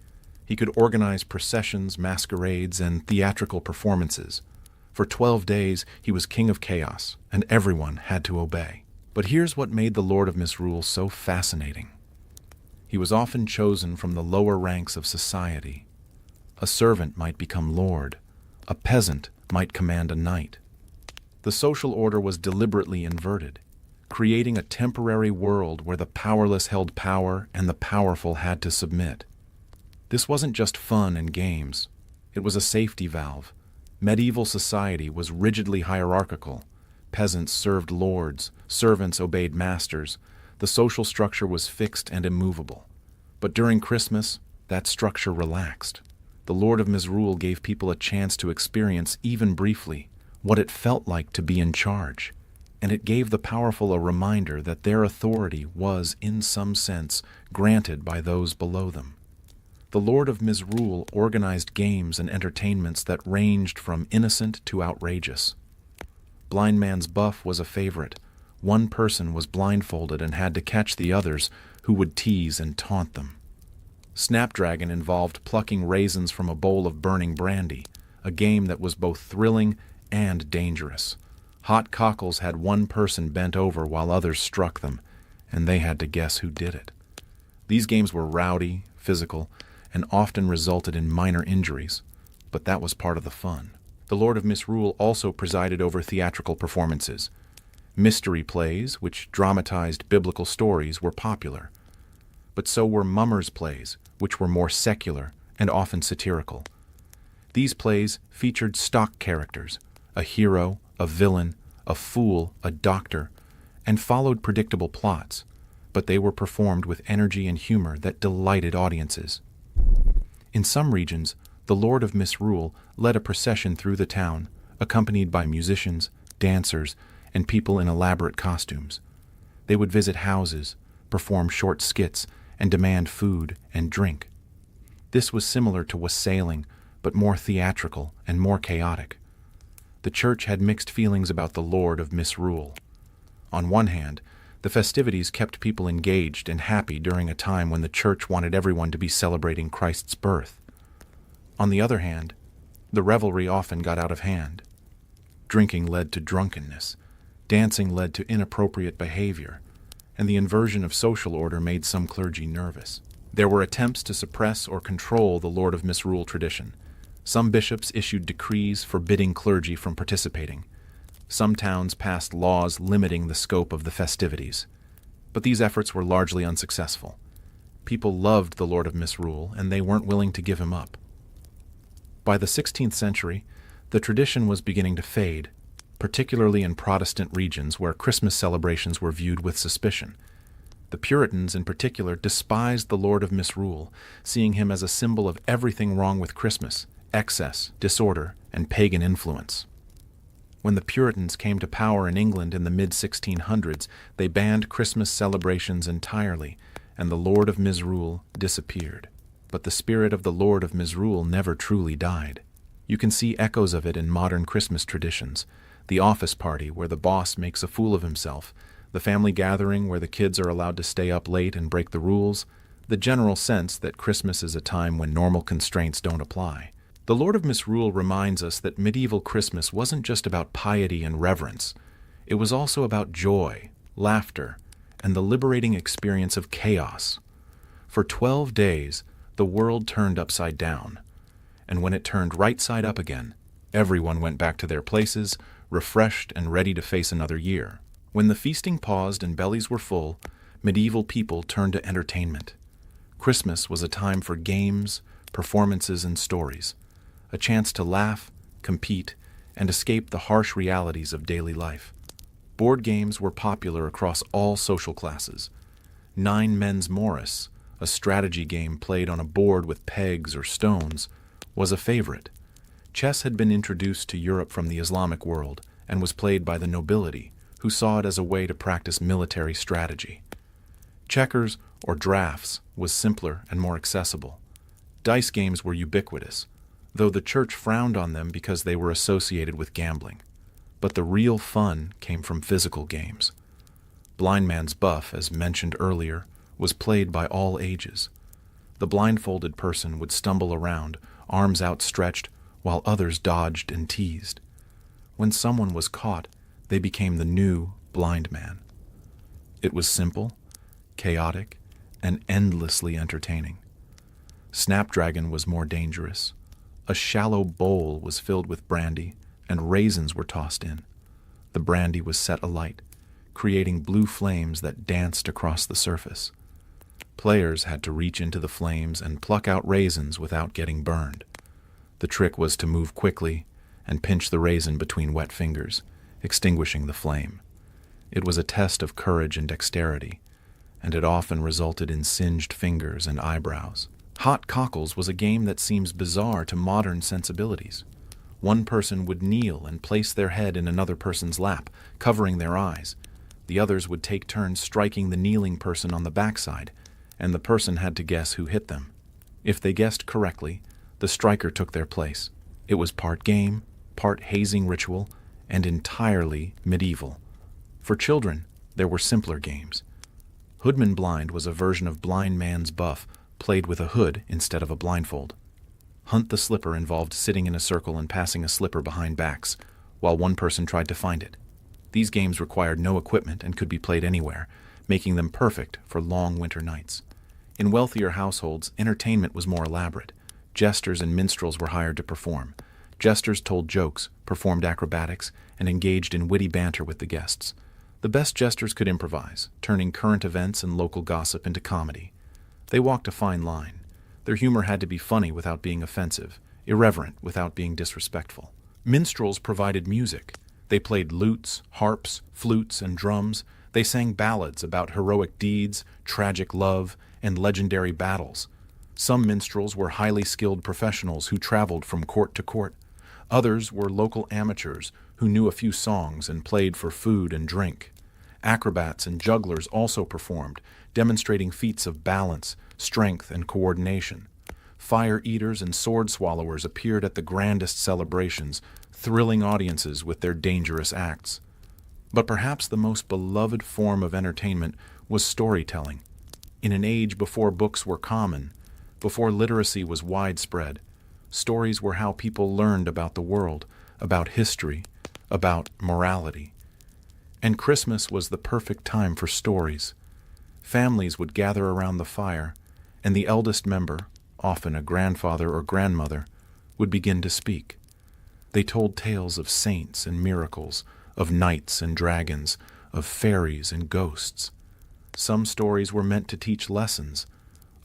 He could organize processions, masquerades, and theatrical performances. For 12 days, he was king of chaos, and everyone had to obey. But here's what made the Lord of Misrule so fascinating. He was often chosen from the lower ranks of society. A servant might become lord. A peasant might command a knight. The social order was deliberately inverted, creating a temporary world where the powerless held power and the powerful had to submit. This wasn't just fun and games. It was a safety valve. Medieval society was rigidly hierarchical. Peasants served lords, servants obeyed masters. The social structure was fixed and immovable. But during Christmas, that structure relaxed. The Lord of Misrule gave people a chance to experience, even briefly, what it felt like to be in charge. And it gave the powerful a reminder that their authority was, in some sense, granted by those below them. The Lord of Misrule organized games and entertainments that ranged from innocent to outrageous. Blind Man's Buff was a favorite. One person was blindfolded and had to catch the others, who would tease and taunt them. Snapdragon involved plucking raisins from a bowl of burning brandy, a game that was both thrilling and dangerous. Hot Cockles had one person bent over while others struck them, and they had to guess who did it. These games were rowdy, physical, and often resulted in minor injuries, but that was part of the fun. The Lord of Misrule also presided over theatrical performances. Mystery plays, which dramatized biblical stories, were popular, but so were mummers' plays, which were more secular and often satirical. These plays featured stock characters, a hero, a villain, a fool, a doctor, and followed predictable plots, but they were performed with energy and humor that delighted audiences. In some regions, the Lord of Misrule led a procession through the town, accompanied by musicians, dancers, and people in elaborate costumes. They would visit houses, perform short skits, and demand food and drink. This was similar to wassailing, but more theatrical and more chaotic. The church had mixed feelings about the Lord of Misrule. On one hand, the festivities kept people engaged and happy during a time when the church wanted everyone to be celebrating Christ's birth. On the other hand, the revelry often got out of hand. Drinking led to drunkenness, dancing led to inappropriate behavior, and the inversion of social order made some clergy nervous. There were attempts to suppress or control the Lord of Misrule tradition. Some bishops issued decrees forbidding clergy from participating. Some towns passed laws limiting the scope of the festivities. But these efforts were largely unsuccessful. People loved the Lord of Misrule, and they weren't willing to give him up. By the 16th century, the tradition was beginning to fade, particularly in Protestant regions where Christmas celebrations were viewed with suspicion. The Puritans, in particular, despised the Lord of Misrule, seeing him as a symbol of everything wrong with Christmas: excess, disorder, and pagan influence. When the Puritans came to power in England in the mid-1600s, they banned Christmas celebrations entirely, and the Lord of Misrule disappeared. But the spirit of the Lord of Misrule never truly died. You can see echoes of it in modern Christmas traditions: the office party where the boss makes a fool of himself, the family gathering where the kids are allowed to stay up late and break the rules, the general sense that Christmas is a time when normal constraints don't apply. The Lord of Misrule reminds us that medieval Christmas wasn't just about piety and reverence. It was also about joy, laughter, and the liberating experience of chaos. For 12 days, the world turned upside down. And when it turned right side up again, everyone went back to their places, refreshed and ready to face another year. When the feasting paused and bellies were full, medieval people turned to entertainment. Christmas was a time for games, performances, and stories, a chance to laugh, compete, and escape the harsh realities of daily life. Board games were popular across all social classes. Nine Men's Morris, a strategy game played on a board with pegs or stones, was a favorite. Chess had been introduced to Europe from the Islamic world and was played by the nobility, who saw it as a way to practice military strategy. Checkers, or drafts, was simpler and more accessible. Dice games were ubiquitous, though the church frowned on them because they were associated with gambling. But the real fun came from physical games. Blind Man's Buff, as mentioned earlier, was played by all ages. The blindfolded person would stumble around, arms outstretched, while others dodged and teased. When someone was caught, they became the new blind man. It was simple, chaotic, and endlessly entertaining. Snapdragon was more dangerous. A shallow bowl was filled with brandy, and raisins were tossed in. The brandy was set alight, creating blue flames that danced across the surface. Players had to reach into the flames and pluck out raisins without getting burned. The trick was to move quickly and pinch the raisin between wet fingers, extinguishing the flame. It was a test of courage and dexterity, and it often resulted in singed fingers and eyebrows. Hot Cockles was a game that seems bizarre to modern sensibilities. One person would kneel and place their head in another person's lap, covering their eyes. The others would take turns striking the kneeling person on the backside, and the person had to guess who hit them. If they guessed correctly, the striker took their place. It was part game, part hazing ritual, and entirely medieval. For children, there were simpler games. Hoodman Blind was a version of Blind Man's Buff, played with a hood instead of a blindfold. Hunt the Slipper involved sitting in a circle and passing a slipper behind backs, while one person tried to find it. These games required no equipment and could be played anywhere, making them perfect for long winter nights. In wealthier households, entertainment was more elaborate. Jesters and minstrels were hired to perform. Jesters told jokes, performed acrobatics, and engaged in witty banter with the guests. The best jesters could improvise, turning current events and local gossip into comedy. They walked a fine line. Their humor had to be funny without being offensive, irreverent without being disrespectful. Minstrels provided music. They played lutes, harps, flutes, and drums. They sang ballads about heroic deeds, tragic love, and legendary battles. Some minstrels were highly skilled professionals who traveled from court to court. Others were local amateurs who knew a few songs and played for food and drink. Acrobats and jugglers also performed, demonstrating feats of balance, strength, and coordination. Fire eaters and sword swallowers appeared at the grandest celebrations, thrilling audiences with their dangerous acts. But perhaps the most beloved form of entertainment was storytelling. In an age before books were common, before literacy was widespread, stories were how people learned about the world, about history, about morality. And Christmas was the perfect time for stories. Families would gather around the fire, and the eldest member, often a grandfather or grandmother, would begin to speak. They told tales of saints and miracles, of knights and dragons, of fairies and ghosts. Some stories were meant to teach lessons,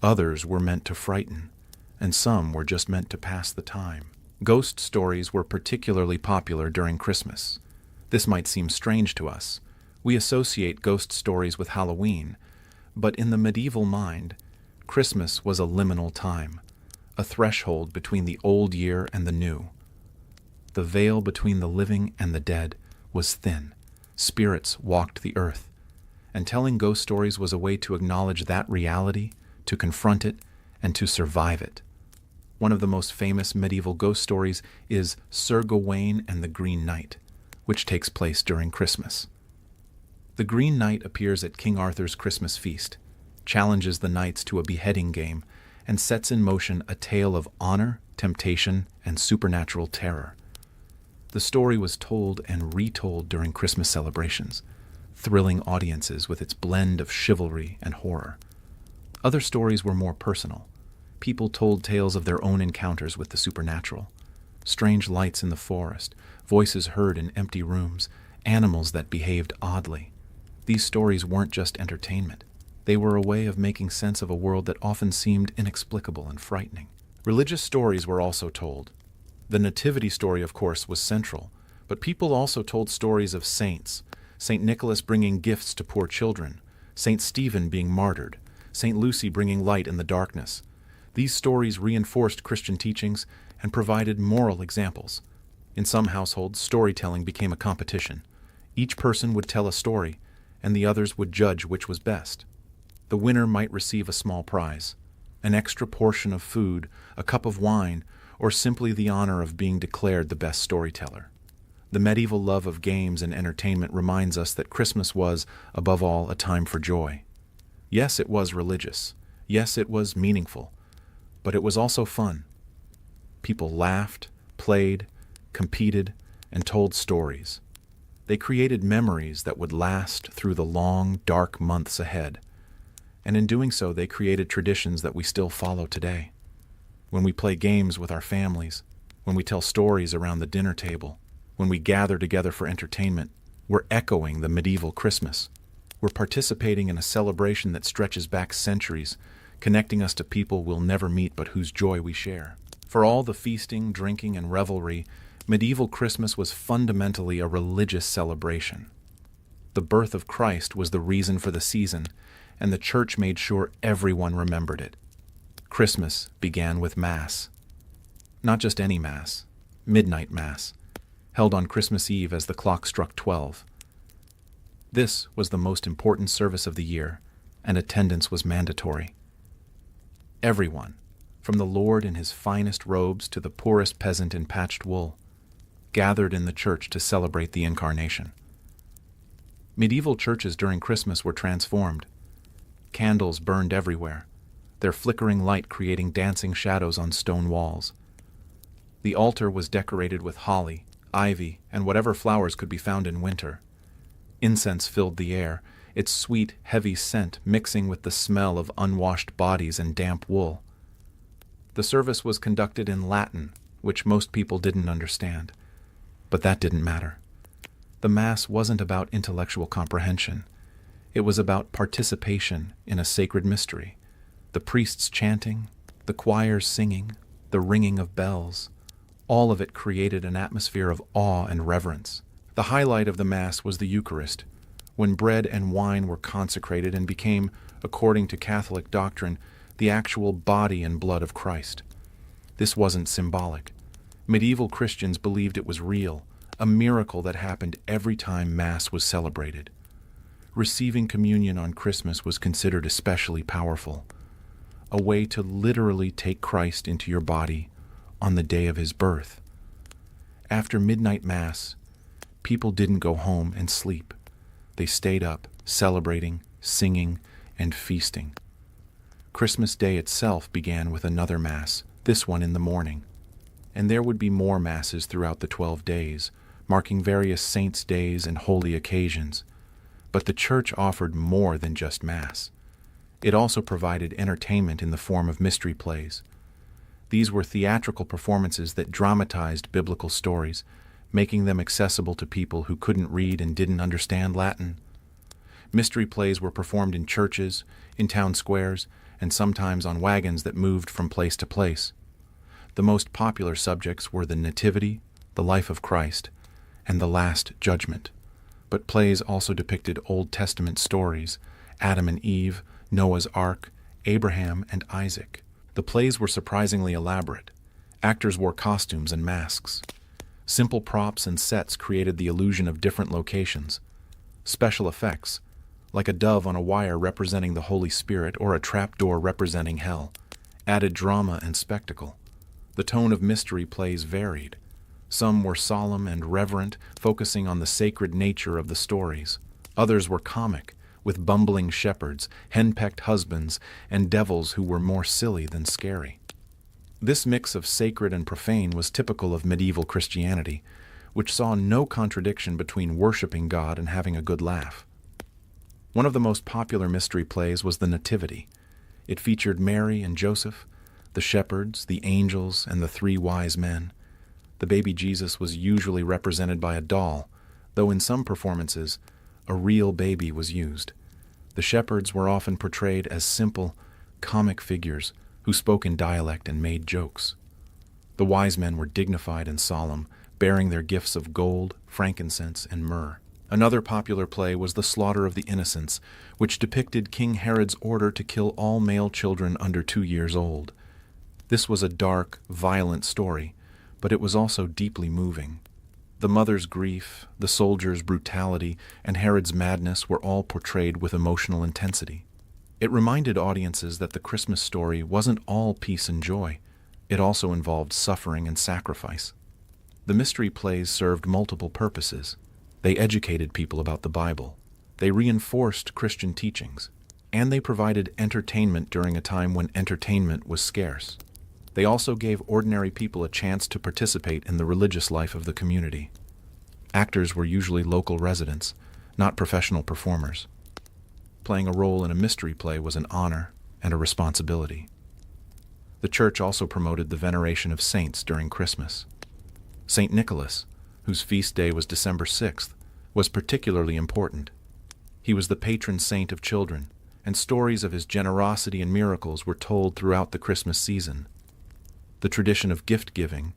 others were meant to frighten, and some were just meant to pass the time. Ghost stories were particularly popular during Christmas. This might seem strange to us. We associate ghost stories with Halloween, but in the medieval mind, Christmas was a liminal time, a threshold between the old year and the new. The veil between the living and the dead was thin. Spirits walked the earth, and telling ghost stories was a way to acknowledge that reality, to confront it, and to survive it. One of the most famous medieval ghost stories is Sir Gawain and the Green Knight, which takes place during Christmas. The Green Knight appears at King Arthur's Christmas feast, challenges the knights to a beheading game, and sets in motion a tale of honor, temptation, and supernatural terror. The story was told and retold during Christmas celebrations, thrilling audiences with its blend of chivalry and horror. Other stories were more personal. People told tales of their own encounters with the supernatural. Strange lights in the forest, voices heard in empty rooms, animals that behaved oddly. These stories weren't just entertainment. They were a way of making sense of a world that often seemed inexplicable and frightening. Religious stories were also told. The nativity story, of course, was central, but people also told stories of saints, St. Nicholas bringing gifts to poor children, St. Stephen being martyred, St. Lucy bringing light in the darkness. These stories reinforced Christian teachings and provided moral examples. In some households, storytelling became a competition. Each person would tell a story, and the others would judge which was best. The winner might receive a small prize, an extra portion of food, a cup of wine, or simply the honor of being declared the best storyteller. The medieval love of games and entertainment reminds us that Christmas was, above all, a time for joy. Yes, it was religious. Yes, it was meaningful. But it was also fun. People laughed, played, competed, and told stories. They created memories that would last through the long, dark months ahead. And in doing so, they created traditions that we still follow today. When we play games with our families, when we tell stories around the dinner table, when we gather together for entertainment, we're echoing the medieval Christmas. We're participating in a celebration that stretches back centuries, connecting us to people we'll never meet but whose joy we share. For all the feasting, drinking, and revelry, medieval Christmas was fundamentally a religious celebration. The birth of Christ was the reason for the season, and the church made sure everyone remembered it. Christmas began with Mass. Not just any Mass, midnight Mass, held on Christmas Eve as the clock struck 12. This was the most important service of the year, and attendance was mandatory. Everyone, from the Lord in his finest robes to the poorest peasant in patched wool, gathered in the church to celebrate the Incarnation. Medieval churches during Christmas were transformed. Candles burned everywhere, their flickering light creating dancing shadows on stone walls. The altar was decorated with holly, ivy, and whatever flowers could be found in winter. Incense filled the air, its sweet, heavy scent mixing with the smell of unwashed bodies and damp wool. The service was conducted in Latin, which most people didn't understand. But that didn't matter. The Mass wasn't about intellectual comprehension. It was about participation in a sacred mystery. The priests chanting, the choirs singing, the ringing of bells, all of it created an atmosphere of awe and reverence. The highlight of the Mass was the Eucharist, when bread and wine were consecrated and became, according to Catholic doctrine, the actual body and blood of Christ. This wasn't symbolic. Medieval Christians believed it was real, a miracle that happened every time Mass was celebrated. Receiving communion on Christmas was considered especially powerful, a way to literally take Christ into your body on the day of his birth. After midnight Mass, people didn't go home and sleep. They stayed up, celebrating, singing, and feasting. Christmas Day itself began with another Mass, this one in the morning. And there would be more Masses throughout the 12 days, marking various saints' days and holy occasions. But the church offered more than just Mass. It also provided entertainment in the form of mystery plays. These were theatrical performances that dramatized biblical stories, making them accessible to people who couldn't read and didn't understand Latin. Mystery plays were performed in churches, in town squares, and sometimes on wagons that moved from place to place. The most popular subjects were the Nativity, the life of Christ, and the Last Judgment. But plays also depicted Old Testament stories, Adam and Eve, Noah's Ark, Abraham and Isaac. The plays were surprisingly elaborate. Actors wore costumes and masks. Simple props and sets created the illusion of different locations. Special effects, like a dove on a wire representing the Holy Spirit or a trapdoor representing hell, added drama and spectacle. The tone of mystery plays varied. Some were solemn and reverent, focusing on the sacred nature of the stories. Others were comic, with bumbling shepherds, henpecked husbands, and devils who were more silly than scary. This mix of sacred and profane was typical of medieval Christianity, which saw no contradiction between worshiping God and having a good laugh. One of the most popular mystery plays was the Nativity. It featured Mary and Joseph, the shepherds, the angels, and the three wise men. The baby Jesus was usually represented by a doll, though in some performances, a real baby was used. The shepherds were often portrayed as simple, comic figures who spoke in dialect and made jokes. The wise men were dignified and solemn, bearing their gifts of gold, frankincense, and myrrh. Another popular play was The Slaughter of the Innocents, which depicted King Herod's order to kill all male children under 2 years old. This was a dark, violent story, but it was also deeply moving. The mother's grief, the soldier's brutality, and Herod's madness were all portrayed with emotional intensity. It reminded audiences that the Christmas story wasn't all peace and joy. It also involved suffering and sacrifice. The mystery plays served multiple purposes. They educated people about the Bible. They reinforced Christian teachings. And they provided entertainment during a time when entertainment was scarce. They also gave ordinary people a chance to participate in the religious life of the community. Actors were usually local residents, not professional performers. Playing a role in a mystery play was an honor and a responsibility. The church also promoted the veneration of saints during Christmas. St. Nicholas, whose feast day was December 6th, was particularly important. He was the patron saint of children, and stories of his generosity and miracles were told throughout the Christmas season. The tradition of gift-giving,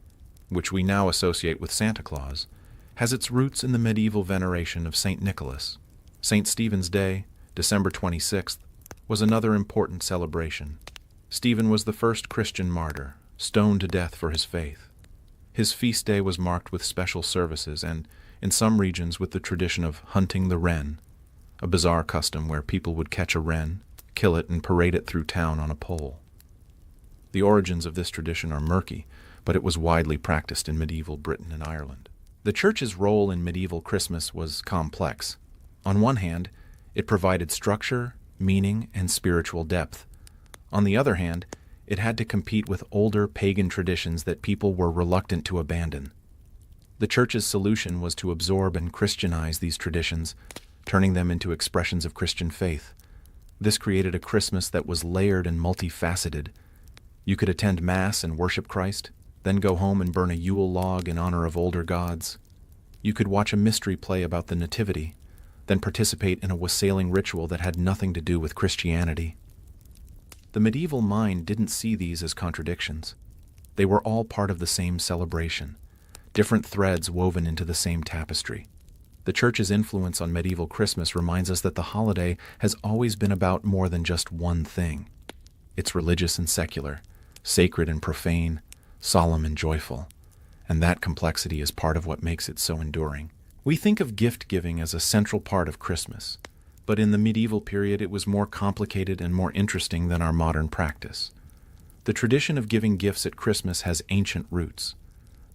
which we now associate with Santa Claus, has its roots in the medieval veneration of St. Nicholas. St. Stephen's Day, December 26th, was another important celebration. Stephen was the first Christian martyr, stoned to death for his faith. His feast day was marked with special services and, in some regions, with the tradition of hunting the wren, a bizarre custom where people would catch a wren, kill it, and parade it through town on a pole. The origins of this tradition are murky, but it was widely practiced in medieval Britain and Ireland. The church's role in medieval Christmas was complex. On one hand, it provided structure, meaning, and spiritual depth. On the other hand, it had to compete with older pagan traditions that people were reluctant to abandon. The church's solution was to absorb and Christianize these traditions, turning them into expressions of Christian faith. This created a Christmas that was layered and multifaceted. You could attend Mass and worship Christ, then go home and burn a Yule log in honor of older gods. You could watch a mystery play about the Nativity, then participate in a wassailing ritual that had nothing to do with Christianity. The medieval mind didn't see these as contradictions. They were all part of the same celebration, different threads woven into the same tapestry. The church's influence on medieval Christmas reminds us that the holiday has always been about more than just one thing. It's religious and secular, sacred and profane, solemn and joyful, and that complexity is part of what makes it so enduring. We think of gift-giving as a central part of Christmas, but in the medieval period it was more complicated and more interesting than our modern practice. The tradition of giving gifts at Christmas has ancient roots.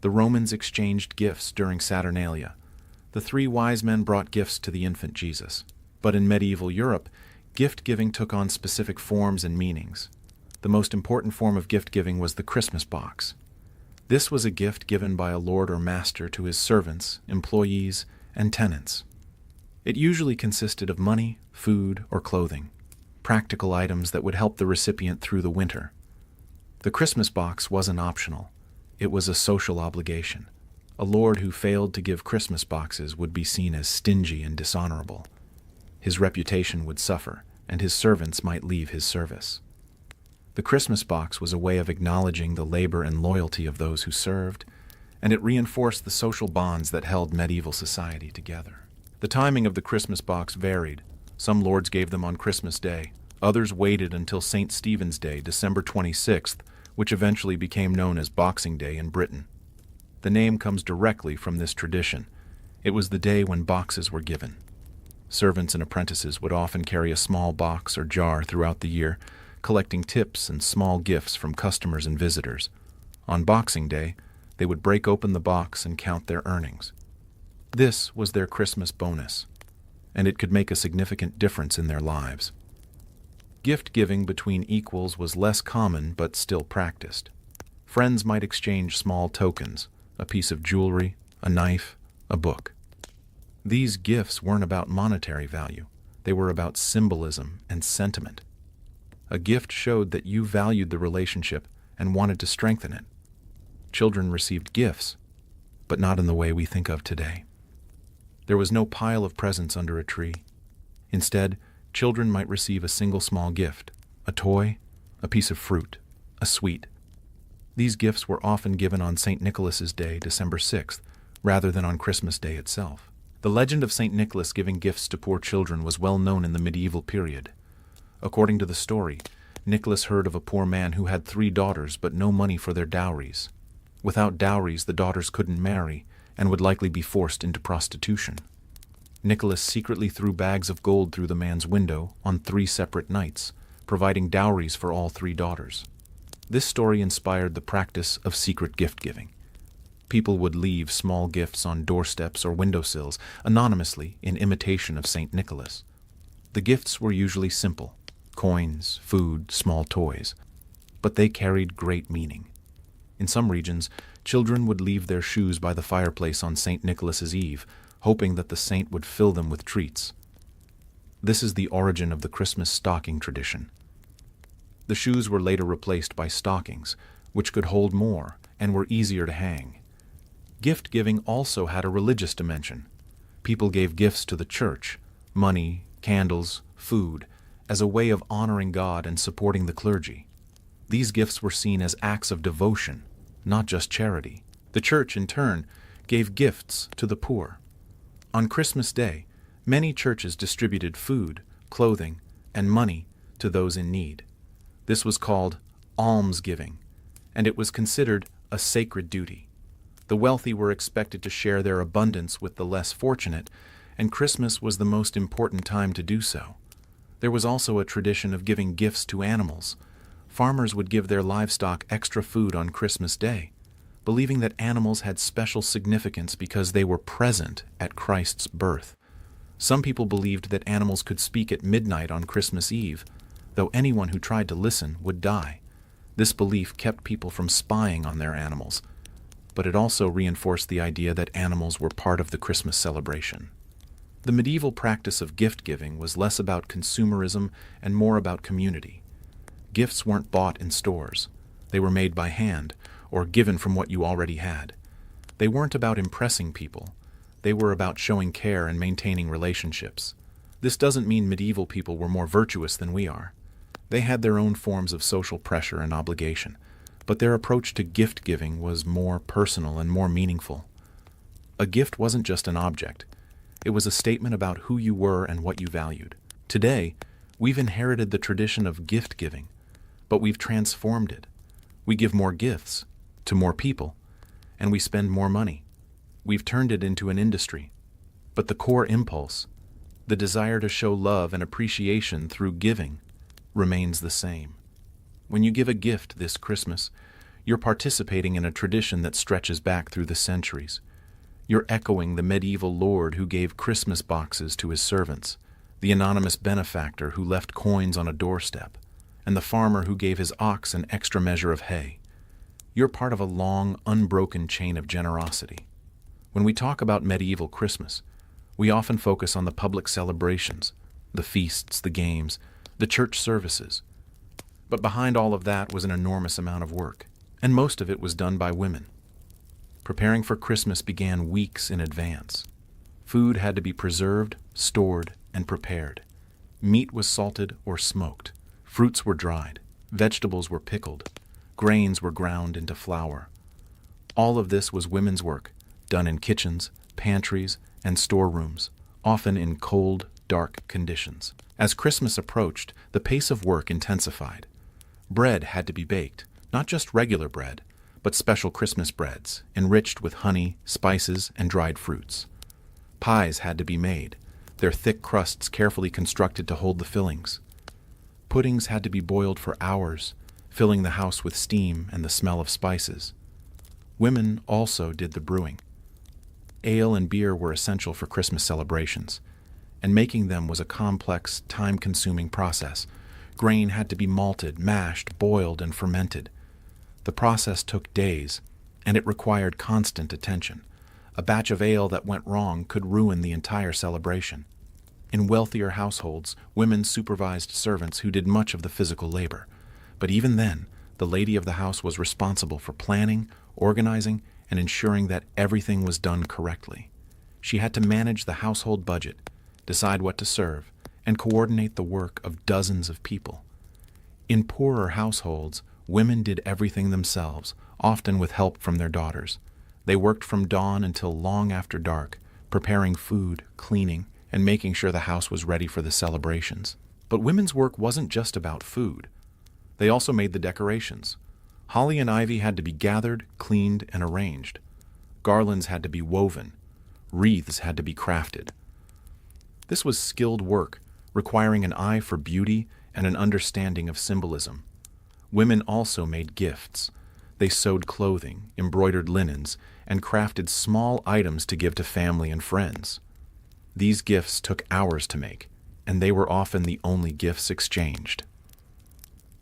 The Romans exchanged gifts during Saturnalia. The three wise men brought gifts to the infant Jesus. But in medieval Europe, gift-giving took on specific forms and meanings. The most important form of gift-giving was the Christmas box. This was a gift given by a lord or master to his servants, employees, and tenants. It usually consisted of money, food, or clothing, practical items that would help the recipient through the winter. The Christmas box wasn't optional. It was a social obligation. A lord who failed to give Christmas boxes would be seen as stingy and dishonorable. His reputation would suffer, and his servants might leave his service. The Christmas box was a way of acknowledging the labor and loyalty of those who served, and it reinforced the social bonds that held medieval society together. The timing of the Christmas box varied. Some lords gave them on Christmas Day. Others waited until St. Stephen's Day, December 26th, which eventually became known as Boxing Day in Britain. The name comes directly from this tradition. It was the day when boxes were given. Servants and apprentices would often carry a small box or jar throughout the year, collecting tips and small gifts from customers and visitors. On Boxing Day, they would break open the box and count their earnings. This was their Christmas bonus, and it could make a significant difference in their lives. Gift-giving between equals was less common but still practiced. Friends might exchange small tokens, a piece of jewelry, a knife, a book. These gifts weren't about monetary value. They were about symbolism and sentiment. A gift showed that you valued the relationship and wanted to strengthen it. Children received gifts, but not in the way we think of today. There was no pile of presents under a tree. Instead, children might receive a single small gift, a toy, a piece of fruit, a sweet. These gifts were often given on St. Nicholas's Day, December 6th, rather than on Christmas Day itself. The legend of St. Nicholas giving gifts to poor children was well known in the medieval period. According to the story, Nicholas heard of a poor man who had 3 daughters but no money for their dowries. Without dowries, the daughters couldn't marry and would likely be forced into prostitution. Nicholas secretly threw bags of gold through the man's window on 3 separate nights, providing dowries for all 3 daughters. This story inspired the practice of secret gift-giving. People would leave small gifts on doorsteps or windowsills anonymously in imitation of St. Nicholas. The gifts were usually simple: coins, food, small toys. But they carried great meaning. In some regions, children would leave their shoes by the fireplace on St. Nicholas's Eve, hoping that the saint would fill them with treats. This is the origin of the Christmas stocking tradition. The shoes were later replaced by stockings, which could hold more and were easier to hang. Gift-giving also had a religious dimension. People gave gifts to the church, money, candles, food, as a way of honoring God and supporting the clergy. These gifts were seen as acts of devotion, not just charity. The church, in turn, gave gifts to the poor. On Christmas Day, many churches distributed food, clothing, and money to those in need. This was called almsgiving, and it was considered a sacred duty. The wealthy were expected to share their abundance with the less fortunate, and Christmas was the most important time to do so. There was also a tradition of giving gifts to animals. Farmers would give their livestock extra food on Christmas Day, believing that animals had special significance because they were present at Christ's birth. Some people believed that animals could speak at midnight on Christmas Eve, though anyone who tried to listen would die. This belief kept people from spying on their animals, but it also reinforced the idea that animals were part of the Christmas celebration. The medieval practice of gift-giving was less about consumerism and more about community. Gifts weren't bought in stores. They were made by hand, or given from what you already had. They weren't about impressing people. They were about showing care and maintaining relationships. This doesn't mean medieval people were more virtuous than we are. They had their own forms of social pressure and obligation, but their approach to gift-giving was more personal and more meaningful. A gift wasn't just an object. It was a statement about who you were and what you valued. Today, we've inherited the tradition of gift-giving, but we've transformed it. We give more gifts to more people, and we spend more money. We've turned it into an industry. But the core impulse, the desire to show love and appreciation through giving, remains the same. When you give a gift this Christmas, you're participating in a tradition that stretches back through the centuries. You're echoing the medieval lord who gave Christmas boxes to his servants, the anonymous benefactor who left coins on a doorstep, and the farmer who gave his ox an extra measure of hay. You're part of a long, unbroken chain of generosity. When we talk about medieval Christmas, we often focus on the public celebrations, the feasts, the games, the church services. But behind all of that was an enormous amount of work, and most of it was done by women. Preparing for Christmas began weeks in advance. Food had to be preserved, stored, and prepared. Meat was salted or smoked. Fruits were dried. Vegetables were pickled. Grains were ground into flour. All of this was women's work, done in kitchens, pantries, and storerooms, often in cold, dark conditions. As Christmas approached, the pace of work intensified. Bread had to be baked, not just regular bread, but special Christmas breads, enriched with honey, spices, and dried fruits. Pies had to be made, their thick crusts carefully constructed to hold the fillings. Puddings had to be boiled for hours, filling the house with steam and the smell of spices. Women also did the brewing. Ale and beer were essential for Christmas celebrations, and making them was a complex, time-consuming process. Grain had to be malted, mashed, boiled, and fermented. The process took days, and it required constant attention. A batch of ale that went wrong could ruin the entire celebration. In wealthier households, women supervised servants who did much of the physical labor. But even then, the lady of the house was responsible for planning, organizing, and ensuring that everything was done correctly. She had to manage the household budget, decide what to serve, and coordinate the work of dozens of people. In poorer households, women did everything themselves, often with help from their daughters. They worked from dawn until long after dark, preparing food, cleaning, and making sure the house was ready for the celebrations. But women's work wasn't just about food. They also made the decorations. Holly and ivy had to be gathered, cleaned, and arranged. Garlands had to be woven. Wreaths had to be crafted. This was skilled work, requiring an eye for beauty and an understanding of symbolism. Women also made gifts. They sewed clothing, embroidered linens, and crafted small items to give to family and friends. These gifts took hours to make, and they were often the only gifts exchanged.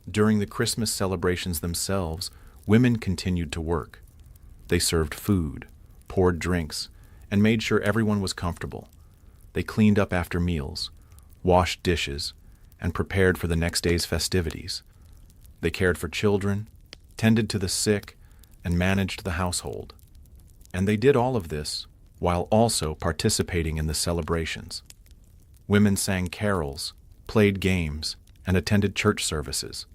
During the Christmas celebrations themselves, women continued to work. They served food, poured drinks, and made sure everyone was comfortable. They cleaned up after meals, washed dishes, and prepared for the next day's festivities. They cared for children, tended to the sick, and managed the household. And they did all of this while also participating in the celebrations. Women sang carols, played games, and attended church services.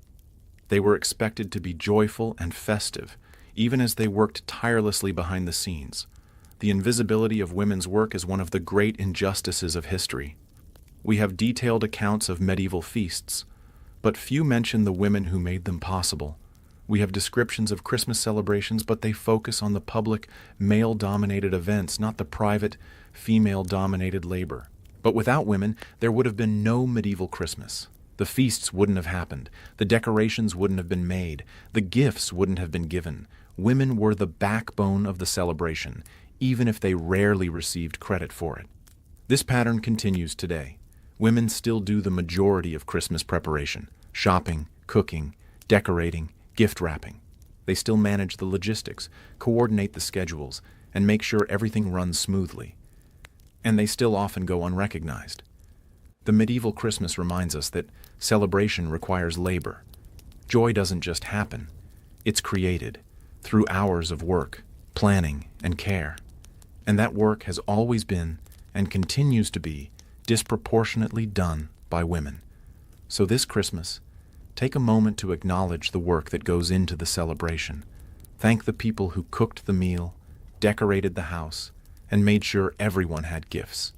They were expected to be joyful and festive, even as they worked tirelessly behind the scenes. The invisibility of women's work is one of the great injustices of history. We have detailed accounts of medieval feasts, but few mention the women who made them possible. We have descriptions of Christmas celebrations, but they focus on the public, male-dominated events, not the private, female-dominated labor. But without women, there would have been no medieval Christmas. The feasts wouldn't have happened. The decorations wouldn't have been made. The gifts wouldn't have been given. Women were the backbone of the celebration, even if they rarely received credit for it. This pattern continues today. Women still do the majority of Christmas preparation: shopping, cooking, decorating, gift wrapping. They still manage the logistics, coordinate the schedules, and make sure everything runs smoothly. And they still often go unrecognized. The medieval Christmas reminds us that celebration requires labor. Joy doesn't just happen. It's created through hours of work, planning, and care. And that work has always been, and continues to be, disproportionately done by women. So this Christmas, take a moment to acknowledge the work that goes into the celebration. Thank the people who cooked the meal, decorated the house, and made sure everyone had gifts.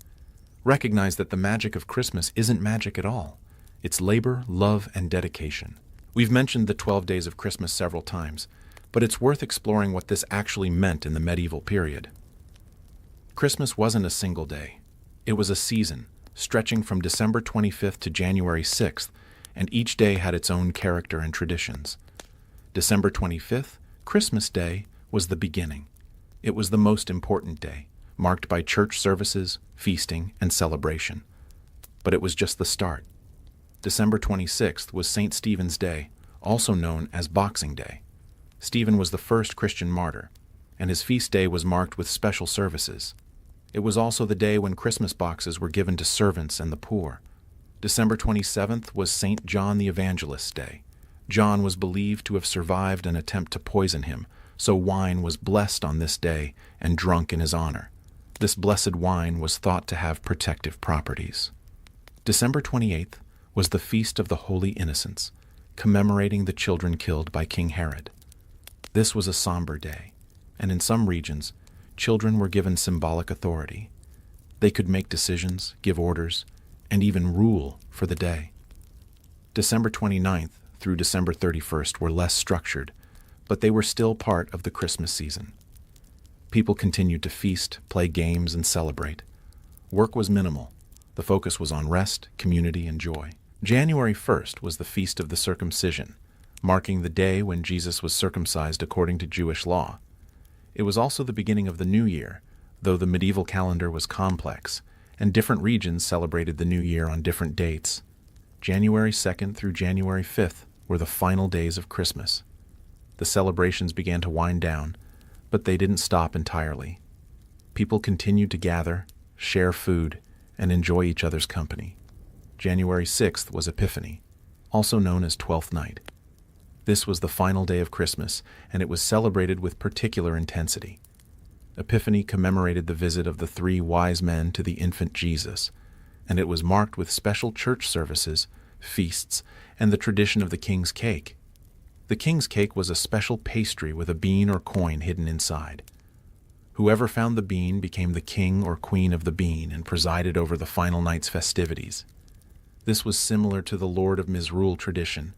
Recognize that the magic of Christmas isn't magic at all. It's labor, love, and dedication. We've mentioned the 12 days of Christmas several times, but it's worth exploring what this actually meant in the medieval period. Christmas wasn't a single day. It was a season, stretching from December 25th to January 6th, and each day had its own character and traditions. December 25th, Christmas Day, was the beginning. It was the most important day, marked by church services, feasting, and celebration. But it was just the start. December 26th was St. Stephen's Day, also known as Boxing Day. Stephen was the first Christian martyr, and his feast day was marked with special services. It was also the day when Christmas boxes were given to servants and the poor. December 27th was St. John the Evangelist's Day. John was believed to have survived an attempt to poison him, so wine was blessed on this day and drunk in his honor. This blessed wine was thought to have protective properties. December 28th was the Feast of the Holy Innocents, commemorating the children killed by King Herod. This was a somber day, and in some regions, children were given symbolic authority. They could make decisions, give orders, and even rule for the day. December 29th through December 31st were less structured, but they were still part of the Christmas season. People continued to feast, play games, and celebrate. Work was minimal. The focus was on rest, community, and joy. January 1st was the Feast of the Circumcision, marking the day when Jesus was circumcised according to Jewish law. It was also the beginning of the new year, though the medieval calendar was complex, and different regions celebrated the new year on different dates. January 2nd through January 5th were the final days of Christmas. The celebrations began to wind down, but they didn't stop entirely. People continued to gather, share food, and enjoy each other's company. January 6th was Epiphany, also known as Twelfth Night. This was the final day of Christmas, and it was celebrated with particular intensity. Epiphany commemorated the visit of the 3 wise men to the infant Jesus, and it was marked with special church services, feasts, and the tradition of the king's cake. The king's cake was a special pastry with a bean or coin hidden inside. Whoever found the bean became the king or queen of the bean and presided over the final night's festivities. This was similar to the Lord of Misrule tradition,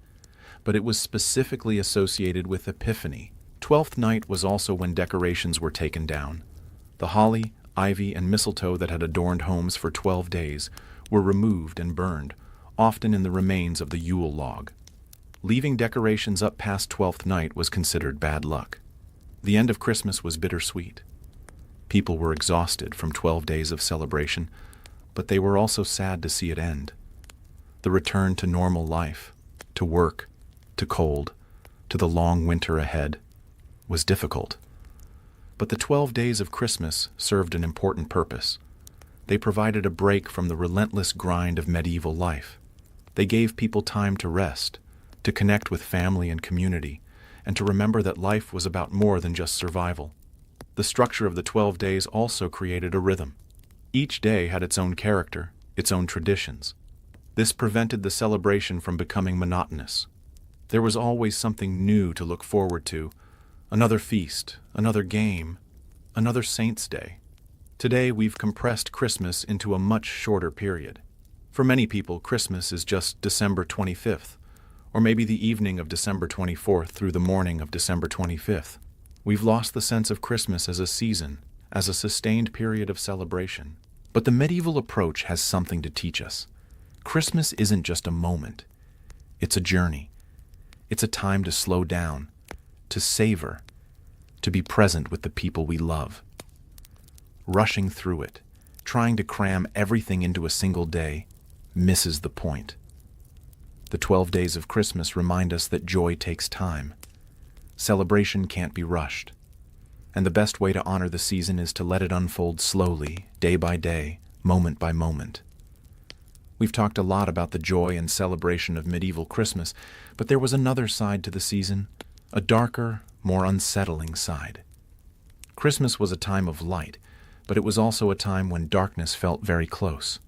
but it was specifically associated with Epiphany. Twelfth Night was also when decorations were taken down. The holly, ivy, and mistletoe that had adorned homes for 12 days were removed and burned, often in the remains of the Yule log. Leaving decorations up past Twelfth Night was considered bad luck. The end of Christmas was bittersweet. People were exhausted from 12 days of celebration, but they were also sad to see it end. The return to normal life, to work, to cold, to the long winter ahead, was difficult. But the 12 days of Christmas served an important purpose. They provided a break from the relentless grind of medieval life. They gave people time to rest, to connect with family and community, and to remember that life was about more than just survival. The structure of the 12 days also created a rhythm. Each day had its own character, its own traditions. This prevented the celebration from becoming monotonous. There was always something new to look forward to, another feast, another game, another Saint's Day. Today we've compressed Christmas into a much shorter period. For many people, Christmas is just December 25th, or maybe the evening of December 24th through the morning of December 25th. We've lost the sense of Christmas as a season, as a sustained period of celebration. But the medieval approach has something to teach us. Christmas isn't just a moment. It's a journey. It's a time to slow down, to savor, to be present with the people we love. Rushing through it, trying to cram everything into a single day, misses the point. The 12 days of Christmas remind us that joy takes time. Celebration can't be rushed. And the best way to honor the season is to let it unfold slowly, day by day, moment by moment. We've talked a lot about the joy and celebration of medieval Christmas, but there was another side to the season, a darker, more unsettling side. Christmas was a time of light, but it was also a time when darkness felt very close.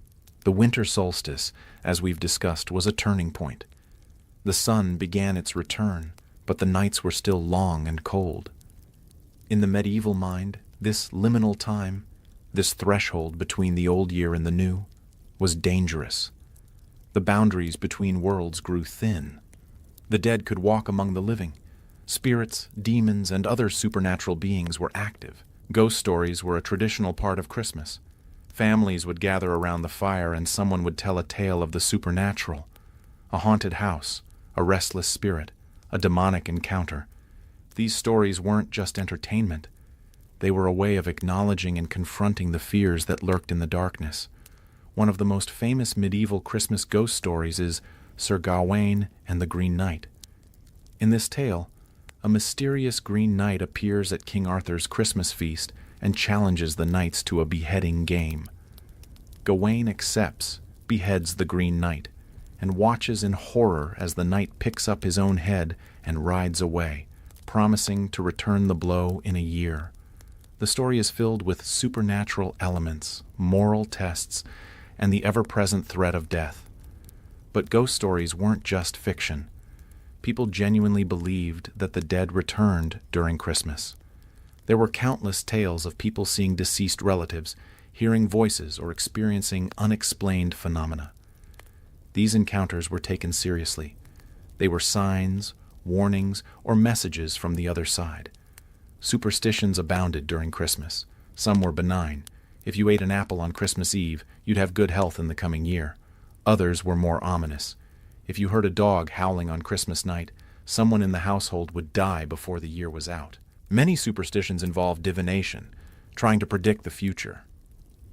The winter solstice, as we've discussed, was a turning point. The sun began its return, but the nights were still long and cold. In the medieval mind, this liminal time, this threshold between the old year and the new, was dangerous. The boundaries between worlds grew thin. The dead could walk among the living. Spirits, demons, and other supernatural beings were active. Ghost stories were a traditional part of Christmas. Families would gather around the fire and someone would tell a tale of the supernatural. A haunted house, a restless spirit, a demonic encounter. These stories weren't just entertainment. They were a way of acknowledging and confronting the fears that lurked in the darkness. One of the most famous medieval Christmas ghost stories is Sir Gawain and the Green Knight. In this tale, a mysterious Green Knight appears at King Arthur's Christmas feast and challenges the knights to a beheading game. Gawain accepts, beheads the Green Knight, and watches in horror as the knight picks up his own head and rides away, promising to return the blow in a year. The story is filled with supernatural elements, moral tests, and the ever-present threat of death. But ghost stories weren't just fiction. People genuinely believed that the dead returned during Christmas. There were countless tales of people seeing deceased relatives, hearing voices, or experiencing unexplained phenomena. These encounters were taken seriously. They were signs, warnings, or messages from the other side. Superstitions abounded during Christmas. Some were benign. If you ate an apple on Christmas Eve, you'd have good health in the coming year. Others were more ominous. If you heard a dog howling on Christmas night, someone in the household would die before the year was out. Many superstitions involve divination, trying to predict the future.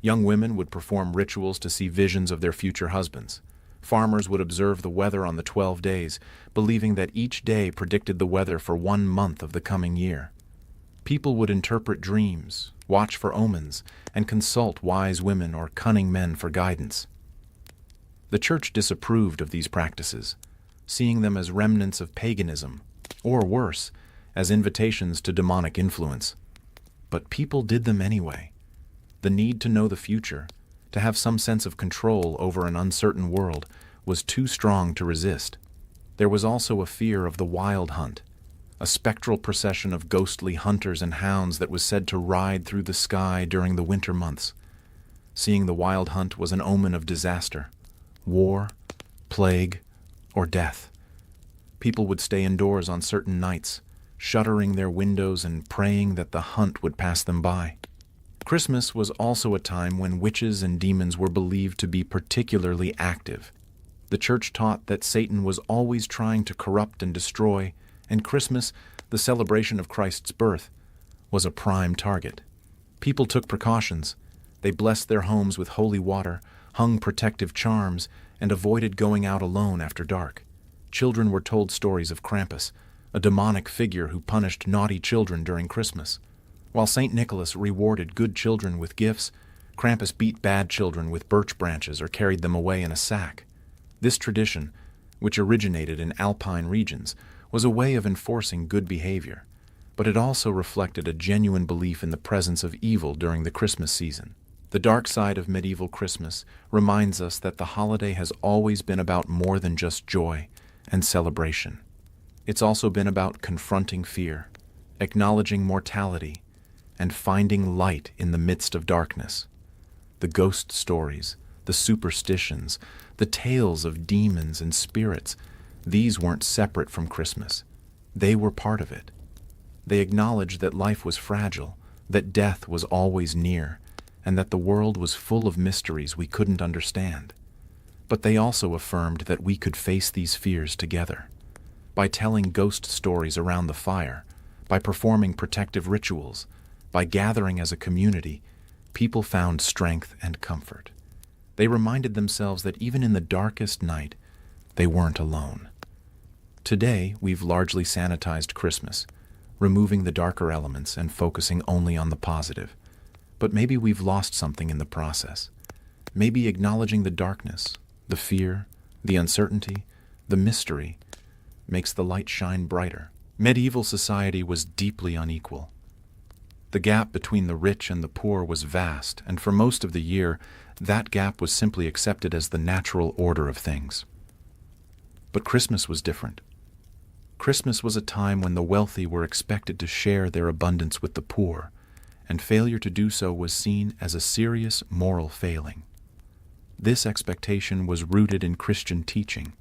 Young women would perform rituals to see visions of their future husbands. Farmers would observe the weather on the 12 days, believing that each day predicted the weather for 1 month of the coming year. People would interpret dreams, watch for omens, and consult wise women or cunning men for guidance. The church disapproved of these practices, seeing them as remnants of paganism, or worse, as invitations to demonic influence. But people did them anyway. The need to know the future, to have some sense of control over an uncertain world, was too strong to resist. There was also a fear of the wild hunt, a spectral procession of ghostly hunters and hounds that was said to ride through the sky during the winter months. Seeing the wild hunt was an omen of disaster, war, plague, or death. People would stay indoors on certain nights, shuttering their windows and praying that the hunt would pass them by. Christmas was also a time when witches and demons were believed to be particularly active. The church taught that Satan was always trying to corrupt and destroy, and Christmas, the celebration of Christ's birth, was a prime target. People took precautions. They blessed their homes with holy water, hung protective charms, and avoided going out alone after dark. Children were told stories of Krampus, a demonic figure who punished naughty children during Christmas. While St. Nicholas rewarded good children with gifts, Krampus beat bad children with birch branches or carried them away in a sack. This tradition, which originated in alpine regions, was a way of enforcing good behavior, but it also reflected a genuine belief in the presence of evil during the Christmas season. The dark side of medieval Christmas reminds us that the holiday has always been about more than just joy and celebration. It's also been about confronting fear, acknowledging mortality, and finding light in the midst of darkness. The ghost stories, the superstitions, the tales of demons and spirits, these weren't separate from Christmas. They were part of it. They acknowledged that life was fragile, that death was always near, and that the world was full of mysteries we couldn't understand. But they also affirmed that we could face these fears together. By telling ghost stories around the fire, by performing protective rituals, by gathering as a community, people found strength and comfort. They reminded themselves that even in the darkest night, they weren't alone. Today, we've largely sanitized Christmas, removing the darker elements and focusing only on the positive. But maybe we've lost something in the process. Maybe acknowledging the darkness, the fear, the uncertainty, the mystery, makes the light shine brighter. Medieval society was deeply unequal. The gap between the rich and the poor was vast, and for most of the year, that gap was simply accepted as the natural order of things. But Christmas was different. Christmas was a time when the wealthy were expected to share their abundance with the poor, and failure to do so was seen as a serious moral failing. This expectation was rooted in Christian teaching.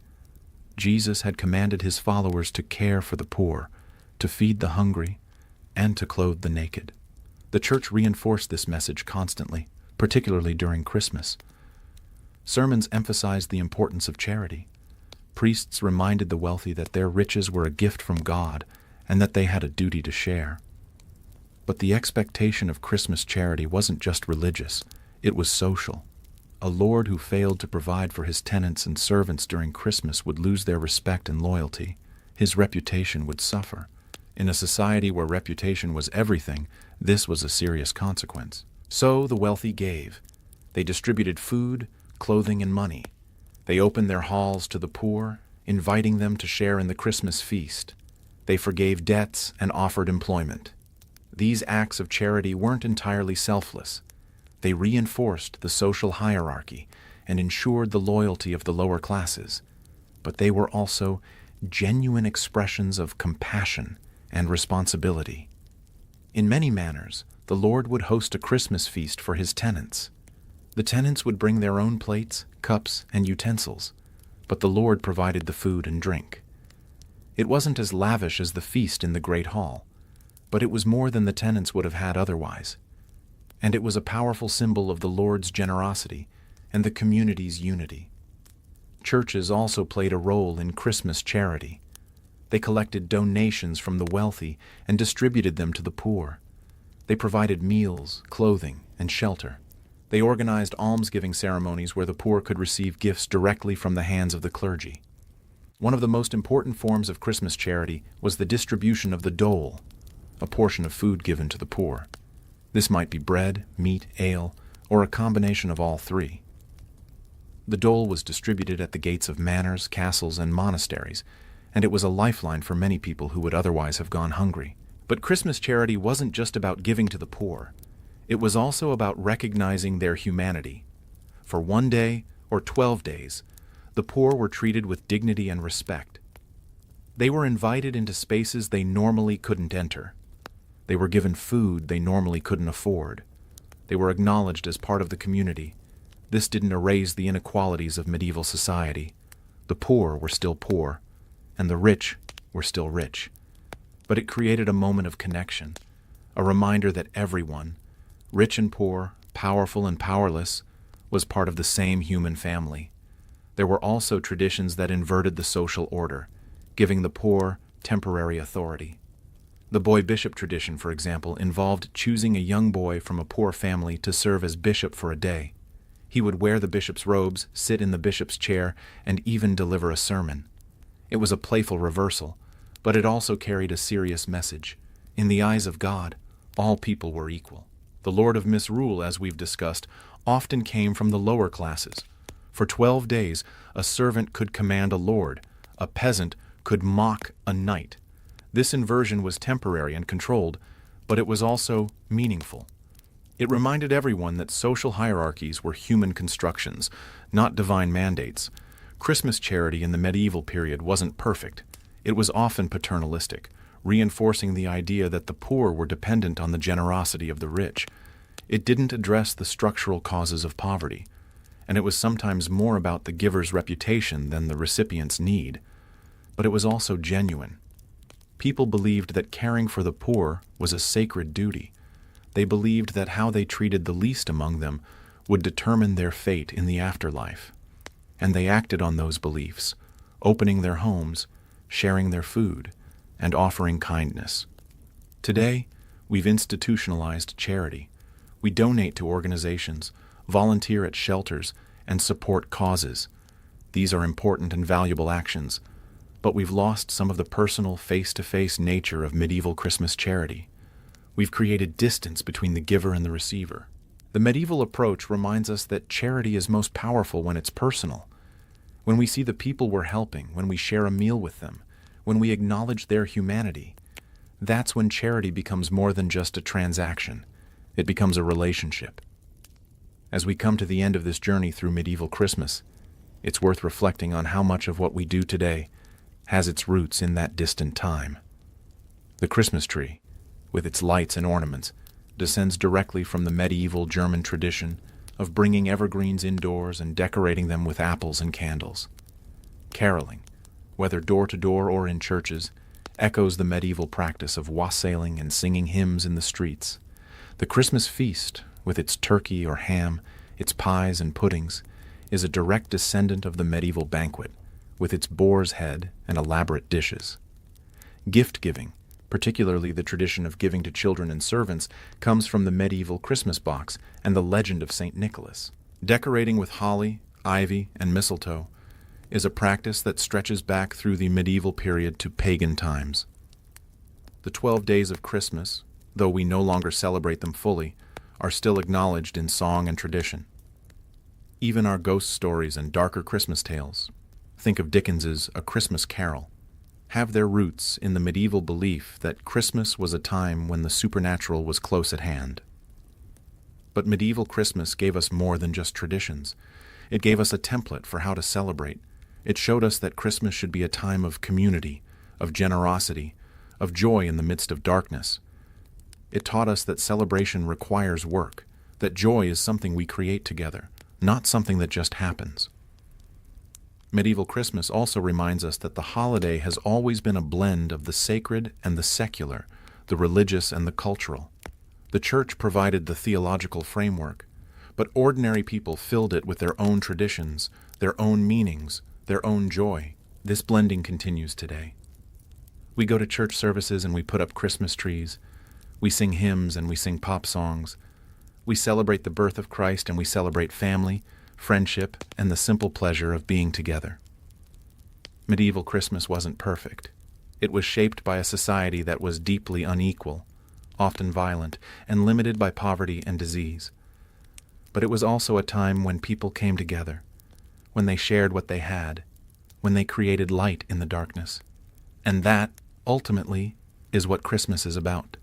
Jesus had commanded his followers to care for the poor, to feed the hungry, and to clothe the naked. The church reinforced this message constantly, particularly during Christmas. Sermons emphasized the importance of charity. Priests reminded the wealthy that their riches were a gift from God and that they had a duty to share. But the expectation of Christmas charity wasn't just religious, it was social. A lord who failed to provide for his tenants and servants during Christmas would lose their respect and loyalty. His reputation would suffer. In a society where reputation was everything, this was a serious consequence. So the wealthy gave. They distributed food, clothing, and money. They opened their halls to the poor, inviting them to share in the Christmas feast. They forgave debts and offered employment. These acts of charity weren't entirely selfless. They reinforced the social hierarchy and ensured the loyalty of the lower classes. But they were also genuine expressions of compassion and responsibility. In many manners, the Lord would host a Christmas feast for his tenants. The tenants would bring their own plates, cups, and utensils, but the Lord provided the food and drink. It wasn't as lavish as the feast in the great hall, but it was more than the tenants would have had otherwise. And it was a powerful symbol of the Lord's generosity and the community's unity. Churches also played a role in Christmas charity. They collected donations from the wealthy and distributed them to the poor. They provided meals, clothing, and shelter. They organized almsgiving ceremonies where the poor could receive gifts directly from the hands of the clergy. One of the most important forms of Christmas charity was the distribution of the dole, a portion of food given to the poor. This might be bread, meat, ale, or a combination of all three. The dole was distributed at the gates of manors, castles, and monasteries, and it was a lifeline for many people who would otherwise have gone hungry. But Christmas charity wasn't just about giving to the poor. It was also about recognizing their humanity. For 1 day or 12 days, the poor were treated with dignity and respect. They were invited into spaces they normally couldn't enter. They were given food they normally couldn't afford. They were acknowledged as part of the community. This didn't erase the inequalities of medieval society. The poor were still poor, and the rich were still rich. But it created a moment of connection, a reminder that everyone, rich and poor, powerful and powerless, was part of the same human family. There were also traditions that inverted the social order, giving the poor temporary authority. The boy bishop tradition, for example, involved choosing a young boy from a poor family to serve as bishop for a day. He would wear the bishop's robes, sit in the bishop's chair, and even deliver a sermon. It was a playful reversal, but it also carried a serious message. In the eyes of God, all people were equal. The Lord of Misrule, as we've discussed, often came from the lower classes. For 12 days, a servant could command a lord, a peasant could mock a knight. This inversion was temporary and controlled, but it was also meaningful. It reminded everyone that social hierarchies were human constructions, not divine mandates. Christmas charity in the medieval period wasn't perfect. It was often paternalistic, reinforcing the idea that the poor were dependent on the generosity of the rich. It didn't address the structural causes of poverty, and it was sometimes more about the giver's reputation than the recipient's need. But it was also genuine. People believed that caring for the poor was a sacred duty. They believed that how they treated the least among them would determine their fate in the afterlife. And they acted on those beliefs, opening their homes, sharing their food, and offering kindness. Today, we've institutionalized charity. We donate to organizations, volunteer at shelters, and support causes. These are important and valuable actions, but we've lost some of the personal, face-to-face nature of medieval Christmas charity. We've created distance between the giver and the receiver. The medieval approach reminds us that charity is most powerful when it's personal. When we see the people we're helping, when we share a meal with them, when we acknowledge their humanity, that's when charity becomes more than just a transaction. It becomes a relationship. As we come to the end of this journey through medieval Christmas, it's worth reflecting on how much of what we do today has its roots in that distant time. The Christmas tree, with its lights and ornaments, descends directly from the medieval German tradition of bringing evergreens indoors and decorating them with apples and candles. Caroling, whether door to door or in churches, echoes the medieval practice of wassailing and singing hymns in the streets. The Christmas feast, with its turkey or ham, its pies and puddings, is a direct descendant of the medieval banquet, with its boar's head and elaborate dishes. Gift-giving, particularly the tradition of giving to children and servants, comes from the medieval Christmas box and the legend of St. Nicholas. Decorating with holly, ivy, and mistletoe is a practice that stretches back through the medieval period to pagan times. The 12 days of Christmas, though we no longer celebrate them fully, are still acknowledged in song and tradition. Even our ghost stories and darker Christmas tales, think of Dickens's A Christmas Carol, have their roots in the medieval belief that Christmas was a time when the supernatural was close at hand. But medieval Christmas gave us more than just traditions. It gave us a template for how to celebrate. It showed us that Christmas should be a time of community, of generosity, of joy in the midst of darkness. It taught us that celebration requires work, that joy is something we create together, not something that just happens. Medieval Christmas also reminds us that the holiday has always been a blend of the sacred and the secular, the religious and the cultural. The Church provided the theological framework, but ordinary people filled it with their own traditions, their own meanings, their own joy. This blending continues today. We go to church services and we put up Christmas trees. We sing hymns and we sing pop songs. We celebrate the birth of Christ and we celebrate family, friendship, and the simple pleasure of being together. Medieval Christmas wasn't perfect. It was shaped by a society that was deeply unequal, often violent, and limited by poverty and disease. But it was also a time when people came together, when they shared what they had, when they created light in the darkness. And that, ultimately, is what Christmas is about.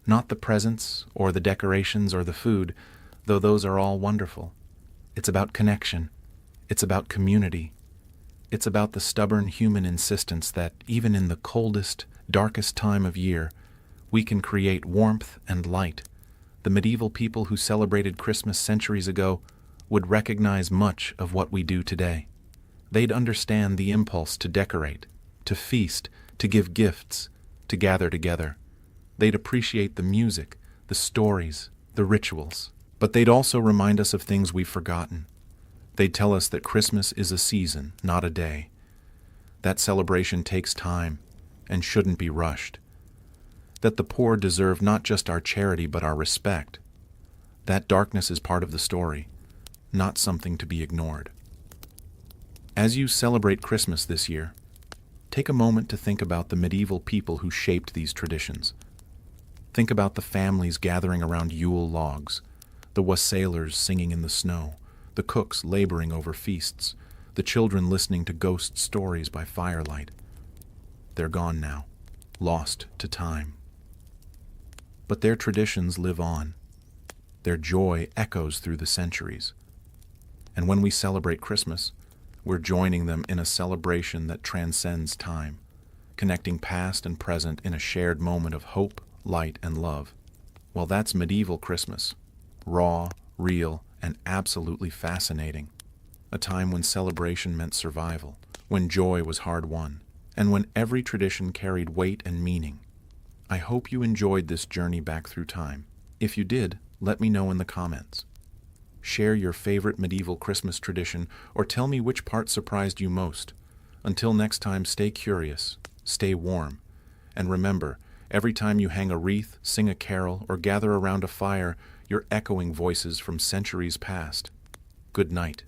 Not the presents, or the decorations, or the food, though those are all wonderful. It's about connection. It's about community. It's about the stubborn human insistence that, even in the coldest, darkest time of year, we can create warmth and light. The medieval people who celebrated Christmas centuries ago would recognize much of what we do today. They'd understand the impulse to decorate, to feast, to give gifts, to gather together. They'd appreciate the music, the stories, the rituals. But they'd also remind us of things we've forgotten. They'd tell us that Christmas is a season, not a day. That celebration takes time and shouldn't be rushed. That the poor deserve not just our charity but our respect. That darkness is part of the story, not something to be ignored. As you celebrate Christmas this year, take a moment to think about the medieval people who shaped these traditions. Think about the families gathering around Yule logs, the wassailers singing in the snow, the cooks laboring over feasts, the children listening to ghost stories by firelight. They're gone now, lost to time. But their traditions live on. Their joy echoes through the centuries. And when we celebrate Christmas, we're joining them in a celebration that transcends time, connecting past and present in a shared moment of hope, light, and love. Well, that's medieval Christmas. Raw, real, and absolutely fascinating. A time when celebration meant survival, when joy was hard-won, and when every tradition carried weight and meaning. I hope you enjoyed this journey back through time. If you did, let me know in the comments. Share your favorite medieval Christmas tradition, or tell me which part surprised you most. Until next time, stay curious, stay warm, and remember, every time you hang a wreath, sing a carol, or gather around a fire, you're echoing voices from centuries past. Good night.